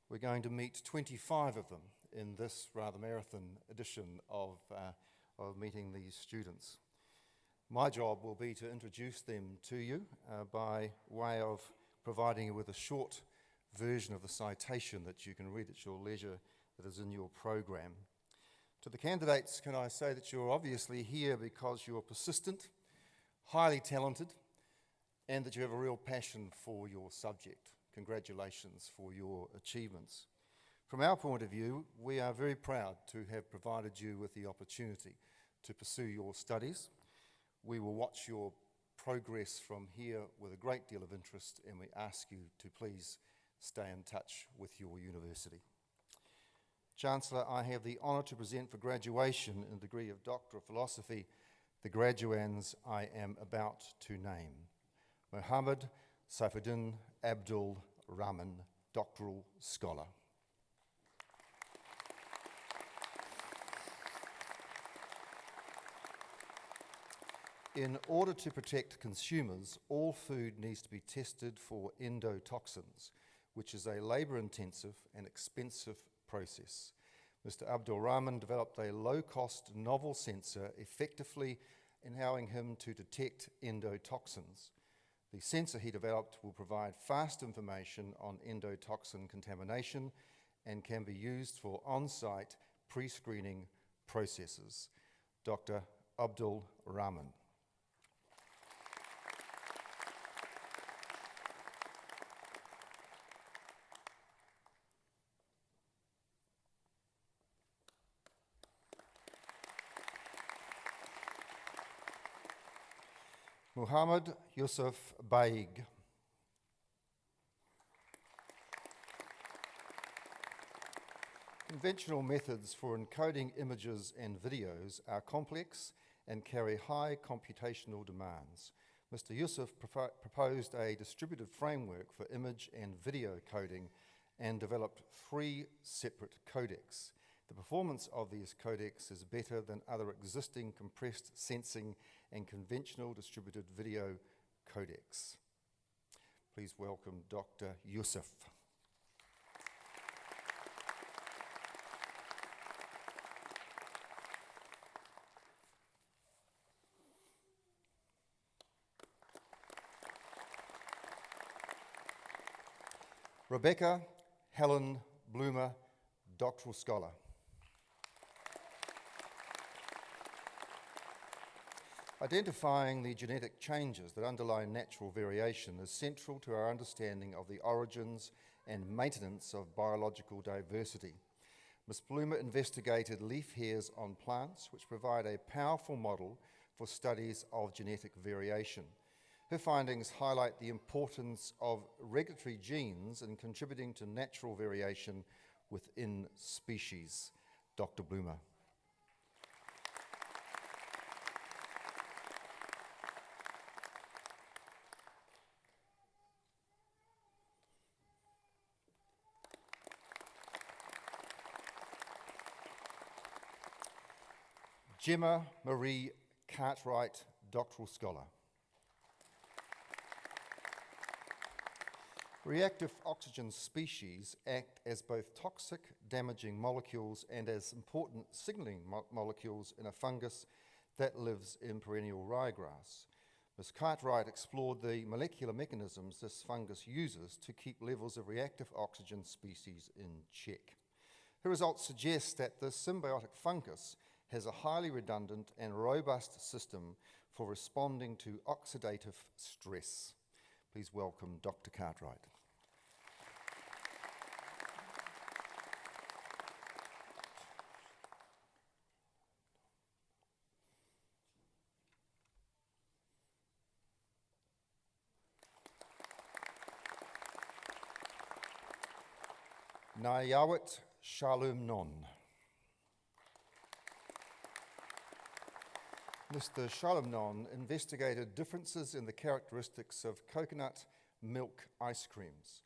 We're going to meet 25 of them in this rather marathon edition of meeting these students. My job will be to introduce them to you by way of providing you with a short version of the citation that you can read at your leisure that is in your program. To the candidates, can I say that you're obviously here because you're persistent, highly talented, and that you have a real passion for your subject. Congratulations for your achievements. From our point of view, we are very proud to have provided you with the opportunity to pursue your studies. We will watch your progress from here with a great deal of interest, and we ask you to please stay in touch with your university. Chancellor, I have the honour to present for graduation in the degree of Doctor of Philosophy the graduands I am about to name. Muhammad Saifuddin Abdul Rahman, doctoral scholar. In order to protect consumers, all food needs to be tested for endotoxins, which is a labour-intensive and expensive process. Mr. Abdul Rahman developed a low-cost novel sensor effectively allowing him to detect endotoxins. The sensor he developed will provide fast information on endotoxin contamination and can be used for on-site pre-screening processes. Dr. Abdul Rahman. Muhammad Yusuf Baig. Conventional methods for encoding images and videos are complex and carry high computational demands. Mr. Yusuf proposed a distributed framework for image and video coding and developed 3 separate codecs. The performance of these codecs is better than other existing compressed sensing and conventional distributed video codecs. Please welcome Dr. Yusuf. Rebecca Helen Bloomer, doctoral scholar. Identifying the genetic changes that underlie natural variation is central to our understanding of the origins and maintenance of biological diversity. Ms. Bloomer investigated leaf hairs on plants, which provide a powerful model for studies of genetic variation. Her findings highlight the importance of regulatory genes in contributing to natural variation within species. Dr. Bloomer. Gemma Marie Cartwright, doctoral scholar. Reactive oxygen species act as both toxic damaging molecules and as important signaling molecules in a fungus that lives in perennial ryegrass. Ms. Cartwright explored the molecular mechanisms this fungus uses to keep levels of reactive oxygen species in check. Her results suggest that this symbiotic fungus has a highly redundant and robust system for responding to oxidative stress. Please welcome Dr. Cartwright. Manawatū Shalom Non. Mr. Shalom Non investigated differences in the characteristics of coconut milk ice creams.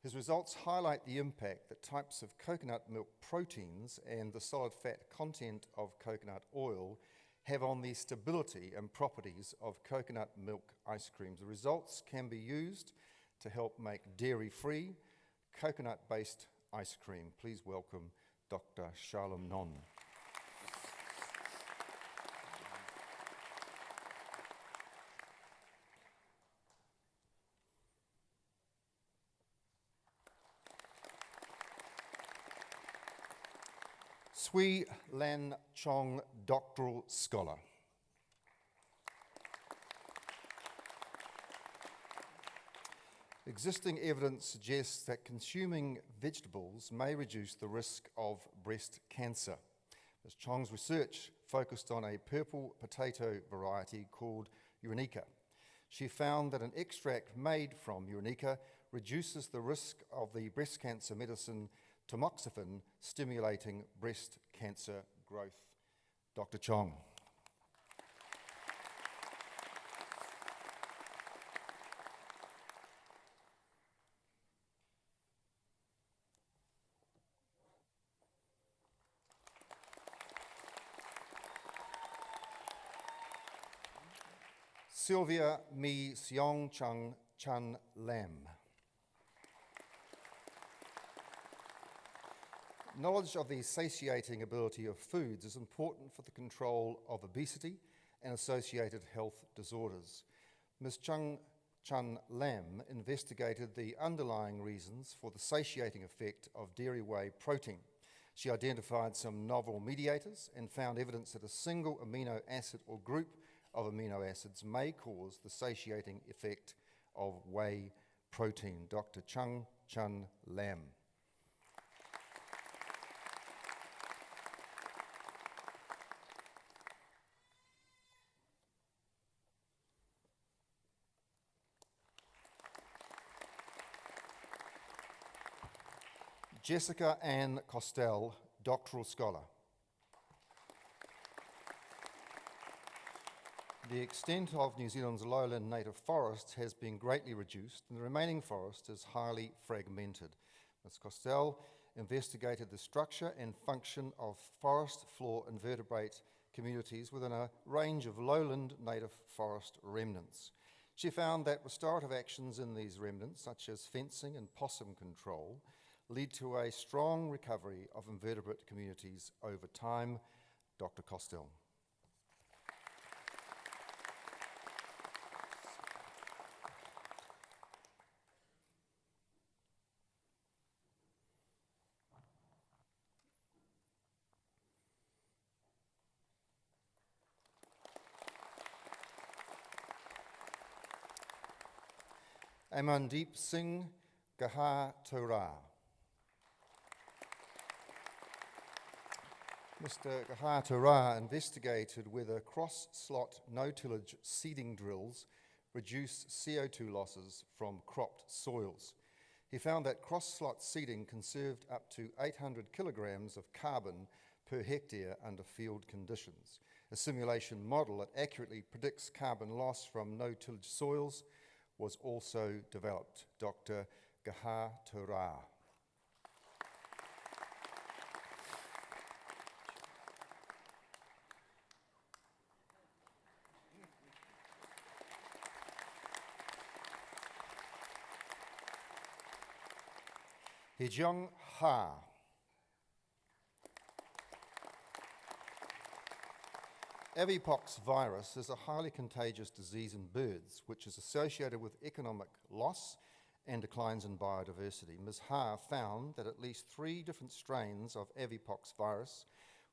His results highlight the impact that types of coconut milk proteins and the solid fat content of coconut oil have on the stability and properties of coconut milk ice creams. The results can be used to help make dairy-free, coconut-based ice cream. Please welcome Dr. Shalom Non. Sui Lan Chong, doctoral scholar. Existing evidence suggests that consuming vegetables may reduce the risk of breast cancer. Ms. Chong's research focused on a purple potato variety called Uranica. She found that an extract made from Uranica reduces the risk of the breast cancer medicine tamoxifen, stimulating breast cancer growth. Dr. Chong. Sylvia Mi Seong Chung Chan Lam. Knowledge of the satiating ability of foods is important for the control of obesity and associated health disorders. Ms. Chung Chan Lam investigated the underlying reasons for the satiating effect of dairy whey protein. She identified some novel mediators and found evidence that a single amino acid or group of amino acids may cause the satiating effect of whey protein. Dr. Chung Chan Lam. Jessica Ann Costell, doctoral scholar. The extent of New Zealand's lowland native forest has been greatly reduced, and the remaining forest is highly fragmented. Ms. Costell investigated the structure and function of forest floor invertebrate communities within a range of lowland native forest remnants. She found that restorative actions in these remnants, such as fencing and possum control, lead to a strong recovery of invertebrate communities over time. Dr. Costell. Amandeep Singh Gaha-Torah. Mr. Gaha-Torah investigated whether cross-slot no-tillage seeding drills reduce CO2 losses from cropped soils. He found that cross-slot seeding conserved up to 800 kilograms of carbon per hectare under field conditions. A simulation model that accurately predicts carbon loss from no-tillage soils was also developed. Dr. Gaha-Torah. Hejong Ha. Avipox virus is a highly contagious disease in birds, which is associated with economic loss and declines in biodiversity. Ms. Ha found that at least 3 different strains of Avipox virus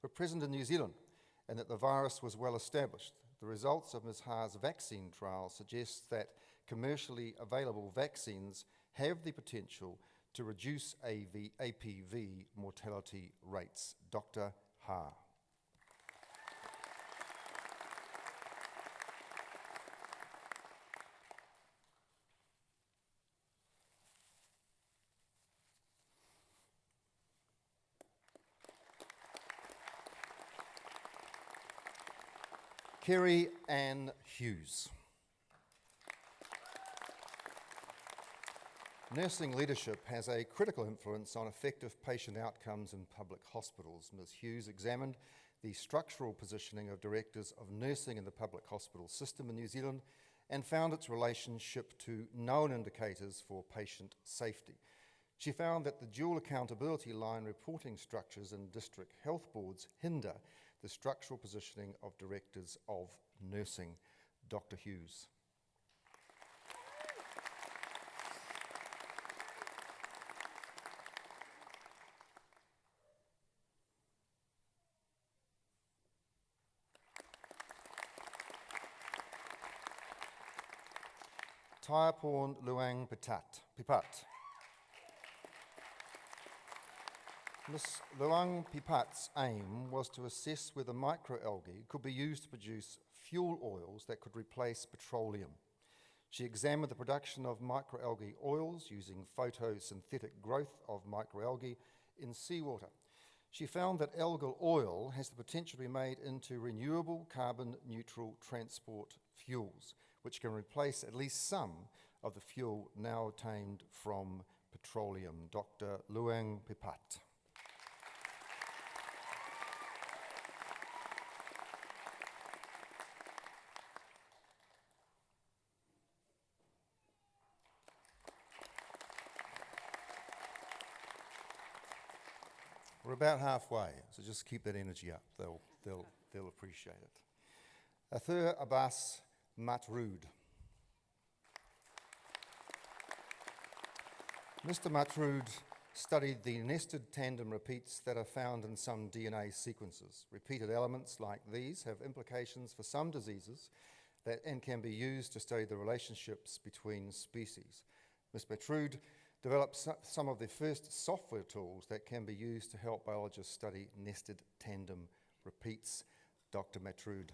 were present in New Zealand and that the virus was well established. The results of Ms. Ha's vaccine trial suggests that commercially available vaccines have the potential to reduce APV mortality rates. Dr. Ha. Kerry Ann Hughes. Nursing leadership has a critical influence on effective patient outcomes in public hospitals. Ms. Hughes examined the structural positioning of directors of nursing in the public hospital system in New Zealand and found its relationship to known indicators for patient safety. She found that the dual accountability line reporting structures in district health boards hinder the structural positioning of directors of nursing. Dr. Hughes. Taiaporn Luang Pipat. Ms. Luang Pipat's aim was to assess whether microalgae could be used to produce fuel oils that could replace petroleum. She examined the production of microalgae oils using photosynthetic growth of microalgae in seawater. She found that algal oil has the potential to be made into renewable carbon neutral transport fuels, which can replace at least some of the fuel now obtained from petroleum. Dr. Luang Pipat. We're about halfway, so just keep that energy up. They'll appreciate it. Athur Abbas Matrud. Mr. Matrud studied the nested tandem repeats that are found in some DNA sequences. Repeated elements like these have implications for some diseases and can be used to study the relationships between species. Ms. Matrud developed some of the first software tools that can be used to help biologists study nested tandem repeats. Dr. Matrud.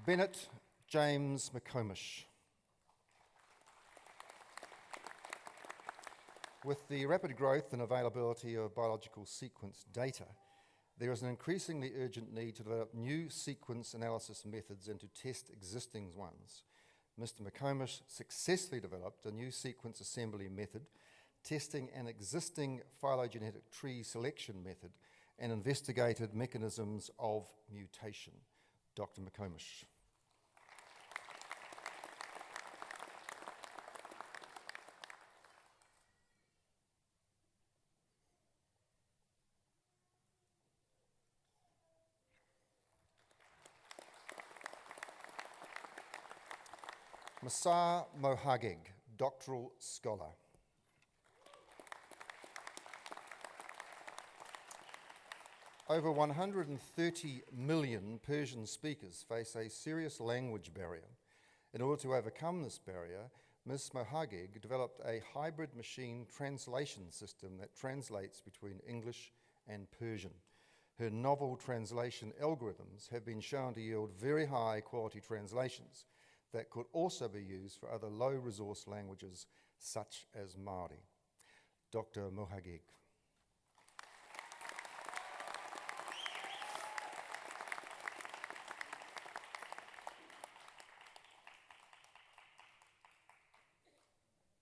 Bennett James McComish. With the rapid growth and availability of biological sequence data, there is an increasingly urgent need to develop new sequence analysis methods and to test existing ones. Mr. McComish successfully developed a new sequence assembly method, testing an existing phylogenetic tree selection method, and investigated mechanisms of mutation. Dr. McComish. Masa Mohageg, doctoral scholar. Over 130 million Persian speakers face a serious language barrier. In order to overcome this barrier, Ms. Mohageg developed a hybrid machine translation system that translates between English and Persian. Her novel translation algorithms have been shown to yield very high quality translations that could also be used for other low-resource languages such as Māori. Dr. Mohageg.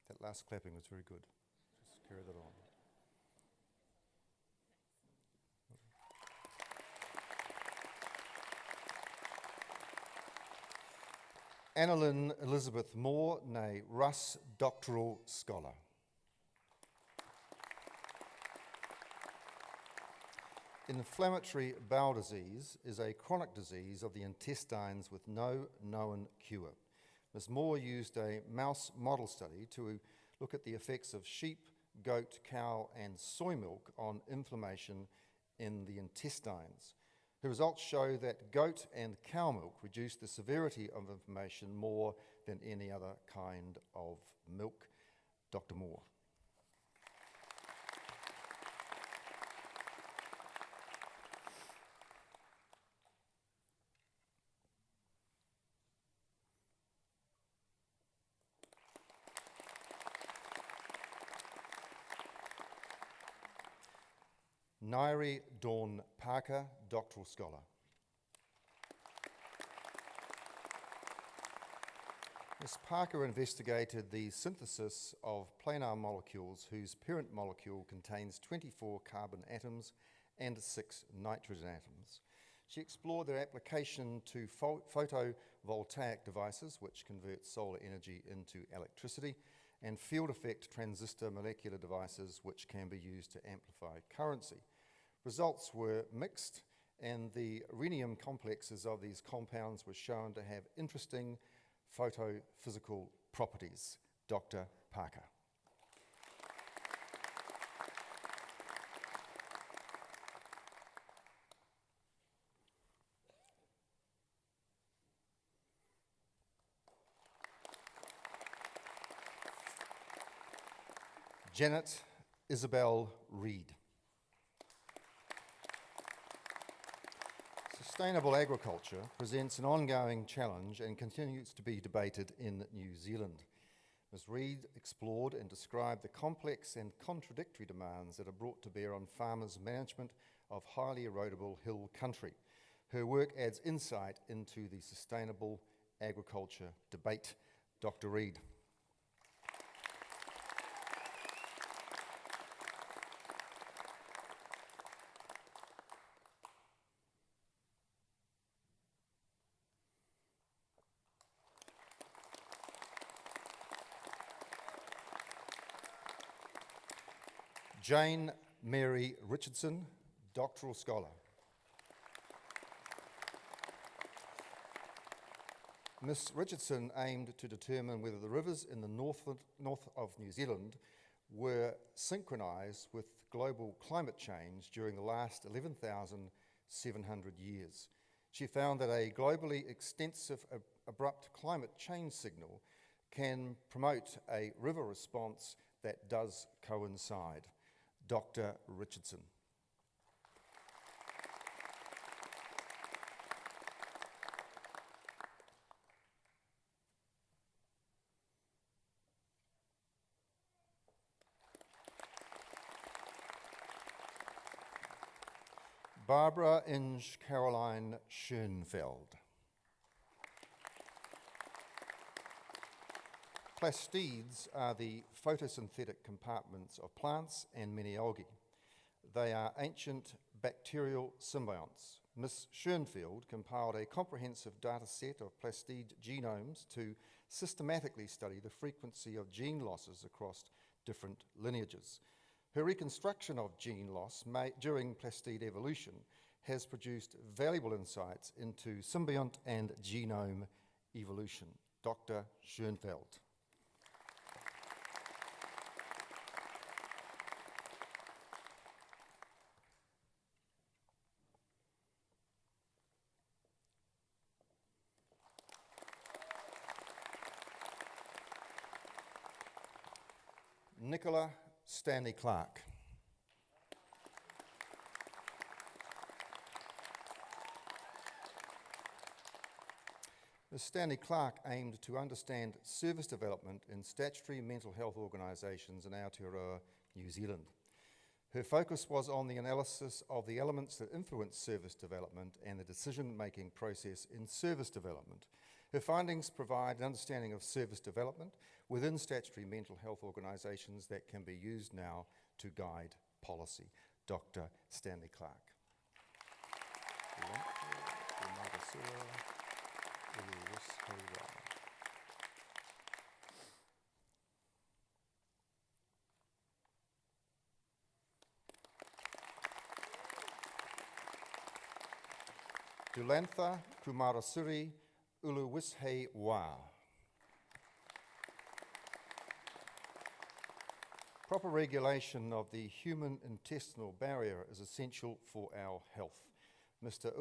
That last clapping was very good. Just carry that on. Annalyn Elizabeth Moore, née Russ, doctoral scholar. Inflammatory bowel disease is a chronic disease of the intestines with no known cure. Ms. Moore used a mouse model study to look at the effects of sheep, goat, cow, and soy milk on inflammation in the intestines. The results show that goat and cow milk reduce the severity of inflammation more than any other kind of milk. Dr. Moore. Nairi Dawn Parker, doctoral scholar. Ms. Parker investigated the synthesis of planar molecules whose parent molecule contains 24 carbon atoms and 6 nitrogen atoms. She explored their application to photovoltaic devices, which convert solar energy into electricity, and field effect transistor molecular devices, which can be used to amplify currency. Results were mixed, and the rhenium complexes of these compounds were shown to have interesting photophysical properties. Dr. Parker. Janet Isabel Reed. Sustainable agriculture presents an ongoing challenge and continues to be debated in New Zealand. Ms. Reed explored and described the complex and contradictory demands that are brought to bear on farmers' management of highly erodible hill country. Her work adds insight into the sustainable agriculture debate. Dr. Reed. Jane Mary Richardson, doctoral scholar. Ms. Richardson aimed to determine whether the rivers in the north of New Zealand were synchronised with global climate change during the last 11,700 years. She found that a globally extensive abrupt climate change signal can promote a river response that does coincide. Dr. Richardson. Barbara Inge Caroline Schoenfeld. Plastids are the photosynthetic compartments of plants and many algae. They are ancient bacterial symbionts. Ms. Schoenfeld compiled a comprehensive data set of plastid genomes to systematically study the frequency of gene losses across different lineages. Her reconstruction of gene loss during plastid evolution has produced valuable insights into symbiont and genome evolution. Dr. Schoenfeld. Nicola Stanley Clark. Ms. Stanley Clark aimed to understand service development in statutory mental health organisations in Aotearoa, New Zealand. Her focus was on the analysis of the elements that influence service development and the decision-making process in service development. Her findings provide an understanding of service development within statutory mental health organisations that can be used now to guide policy. Dr. Stanley Clark. Dulantha Kumarasuri Uluwishhe Wa. Proper regulation of the human intestinal barrier is essential for our health. Mr.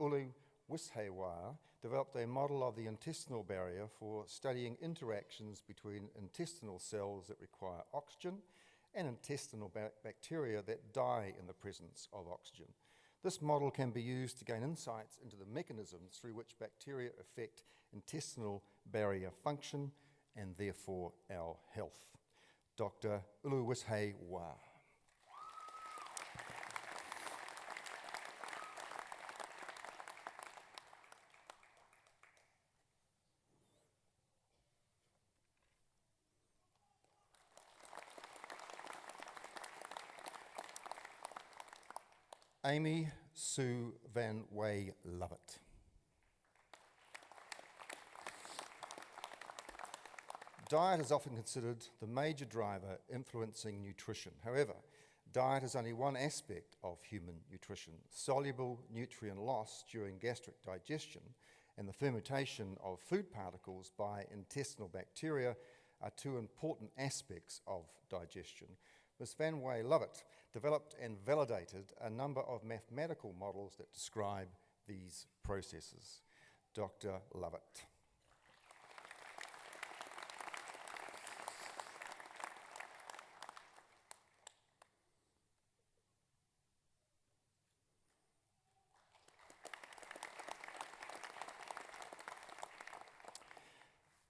Uluwishhe Wa developed a model of the intestinal barrier for studying interactions between intestinal cells that require oxygen and intestinal bacteria that die in the presence of oxygen. This model can be used to gain insights into the mechanisms through which bacteria affect intestinal barrier function and therefore our health. Dr. Uluwishhe Wa. Amy Sue Van Way Lovett. Diet is often considered the major driver influencing nutrition. However, diet is only one aspect of human nutrition. Soluble nutrient loss during gastric digestion and the fermentation of food particles by intestinal bacteria are two important aspects of digestion. Ms. Van Way Lovett developed and validated a number of mathematical models that describe these processes. Dr. Lovett.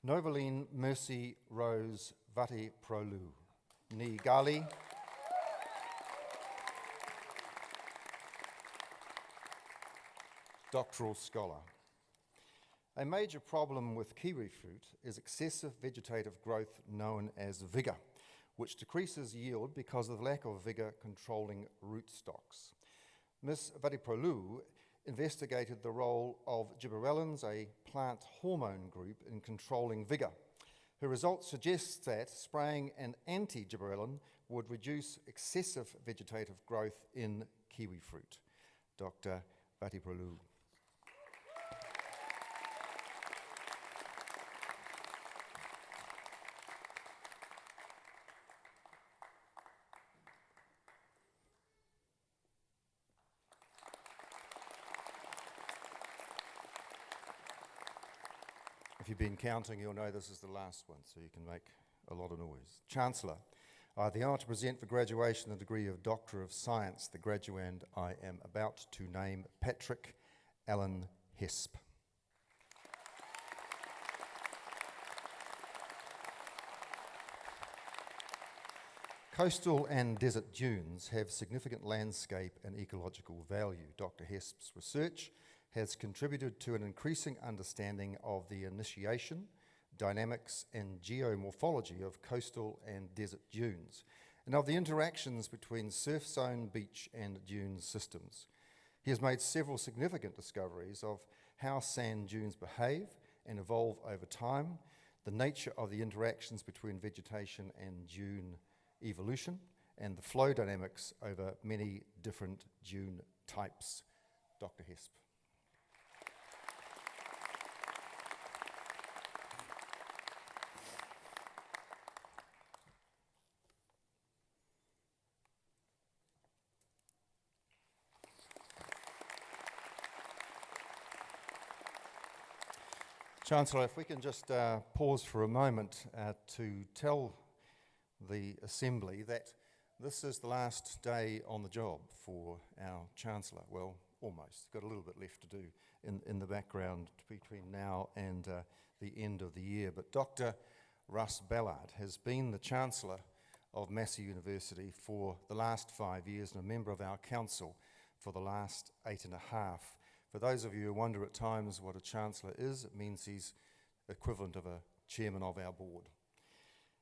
Novaline Mercy Rose Vati Prolu, Ni Gali. Doctoral scholar. A major problem with kiwi fruit is excessive vegetative growth known as vigour, which decreases yield because of the lack of vigour controlling rootstocks. Ms. Vadiprolu investigated the role of gibberellins, a plant hormone group, in controlling vigour. Her results suggest that spraying an anti-gibberellin would reduce excessive vegetative growth in kiwi fruit. Dr. Vadiprolu. If you've been counting, you'll know this is the last one, so you can make a lot of noise. Chancellor, I have the honour to present for graduation the degree of Doctor of Science, the graduand I am about to name, Patrick Allen Hesp. Coastal and desert dunes have significant landscape and ecological value. Dr. Hesp's research has contributed to an increasing understanding of the initiation, dynamics and geomorphology of coastal and desert dunes, and of the interactions between surf zone, beach and dune systems. He has made several significant discoveries of how sand dunes behave and evolve over time, the nature of the interactions between vegetation and dune evolution, and the flow dynamics over many different dune types. Dr. Hesp. Chancellor, if we can just pause for a moment to tell the Assembly that this is the last day on the job for our Chancellor. Well, almost. Got a little bit left to do in the background between now and the end of the year. But Dr. Russ Ballard has been the Chancellor of Massey University for the last 5 years and a member of our council for the last 8.5. For those of you who wonder at times what a Chancellor is, it means he's equivalent of a chairman of our board.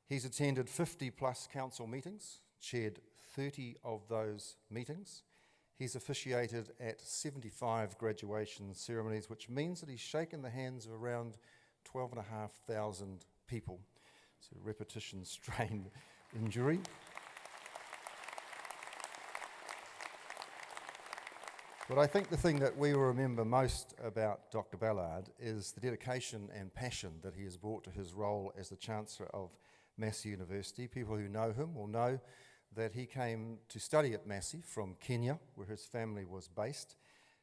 He's attended 50 plus council meetings, chaired 30 of those meetings. He's officiated at 75 graduation ceremonies, which means that he's shaken the hands of around 12,500 people. It's a repetition strain injury. But I think the thing that we will remember most about Dr. Ballard is the dedication and passion that he has brought to his role as the Chancellor of Massey University. People who know him will know that he came to study at Massey from Kenya, where his family was based.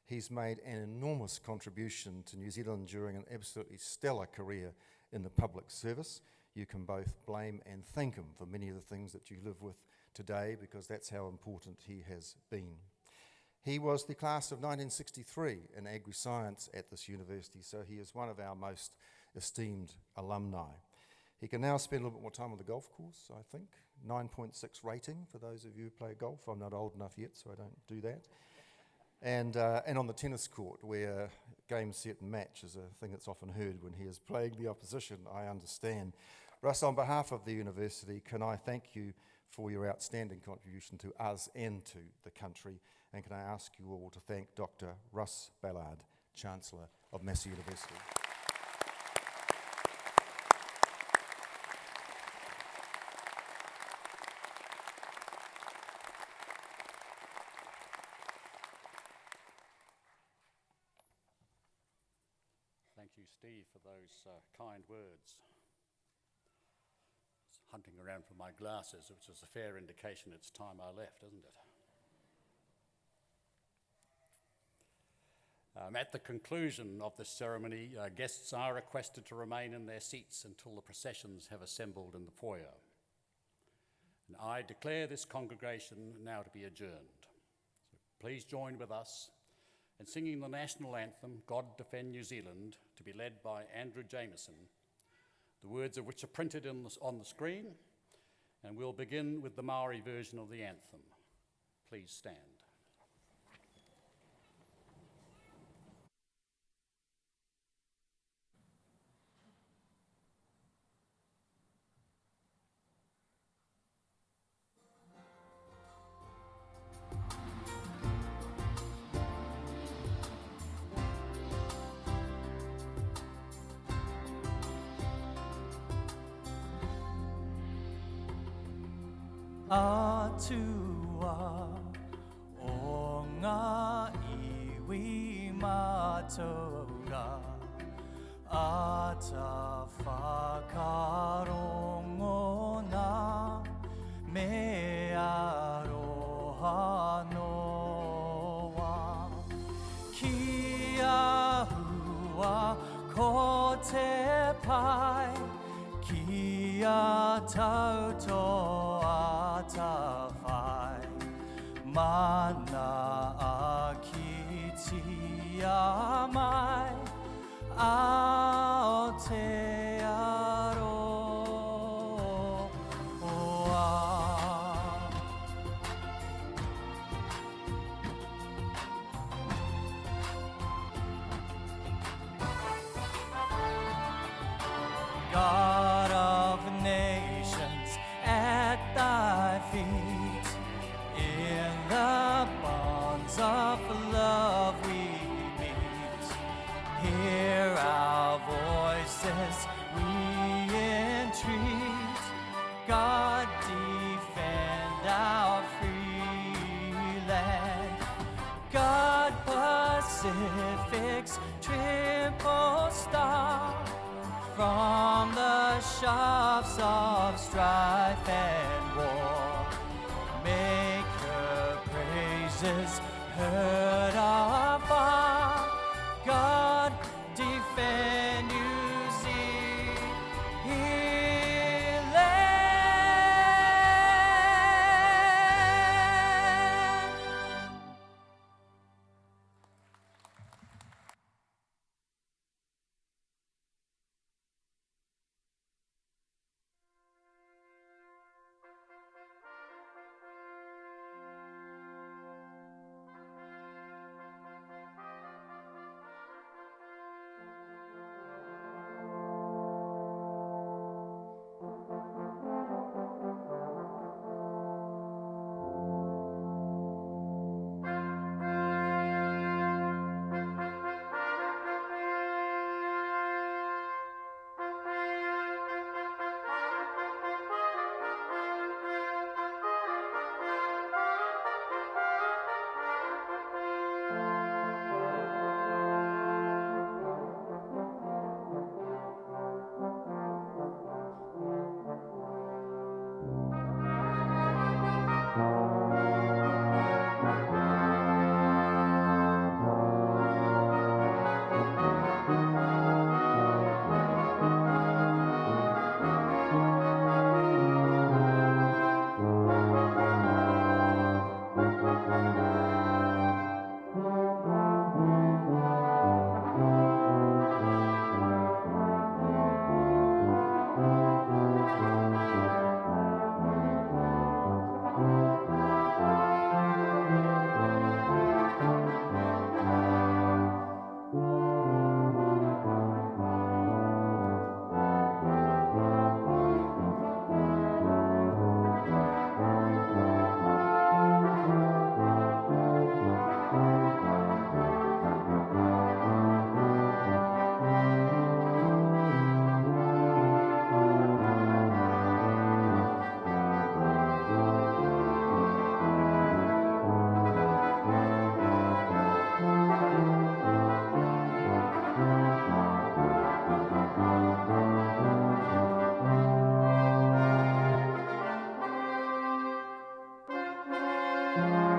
He's made an enormous contribution to New Zealand during an absolutely stellar career in the public service. You can both blame and thank him for many of the things that you live with today, because that's how important he has been. He was the class of 1963 in agri-science at this university, so he is one of our most esteemed alumni. He can now spend a little bit more time on the golf course, I think. 9.6 rating for those of you who play golf. I'm not old enough yet, so I don't do that. And on the tennis court, where game, set and match is a thing that's often heard when he is playing the opposition, I understand. Russ, on behalf of the university, can I thank you for your outstanding contribution to us and to the country, and can I ask you all to thank Dr. Russ Ballard, Chancellor of Massey University.
Thank you, Steve, for those kind words. Hunting around for my glasses, which is a fair indication it's time I left, isn't it? At the conclusion of this ceremony, guests are requested to remain in their seats until the processions have assembled in the foyer. And I declare this congregation now to be adjourned. So please join with us in singing the national anthem, God Defend New Zealand, to be led by Andrew Jameson, the words of which are printed on the screen, and we'll begin with the Maori version of the anthem. Please stand.
Atua o ngā iwi mātauga Ata whakarongo nā me aroha noa Ki ahua ko te pai Ki a tautoa ta whai Mana a ki tia mai Ao te aroa God of nations at thy feet In the bonds of love we meet Hear our voices, we entreat God defend our free land God Pacific's triple star From the shafts of strife and war Make her praises heard afar God defend New Zealand
Thank you.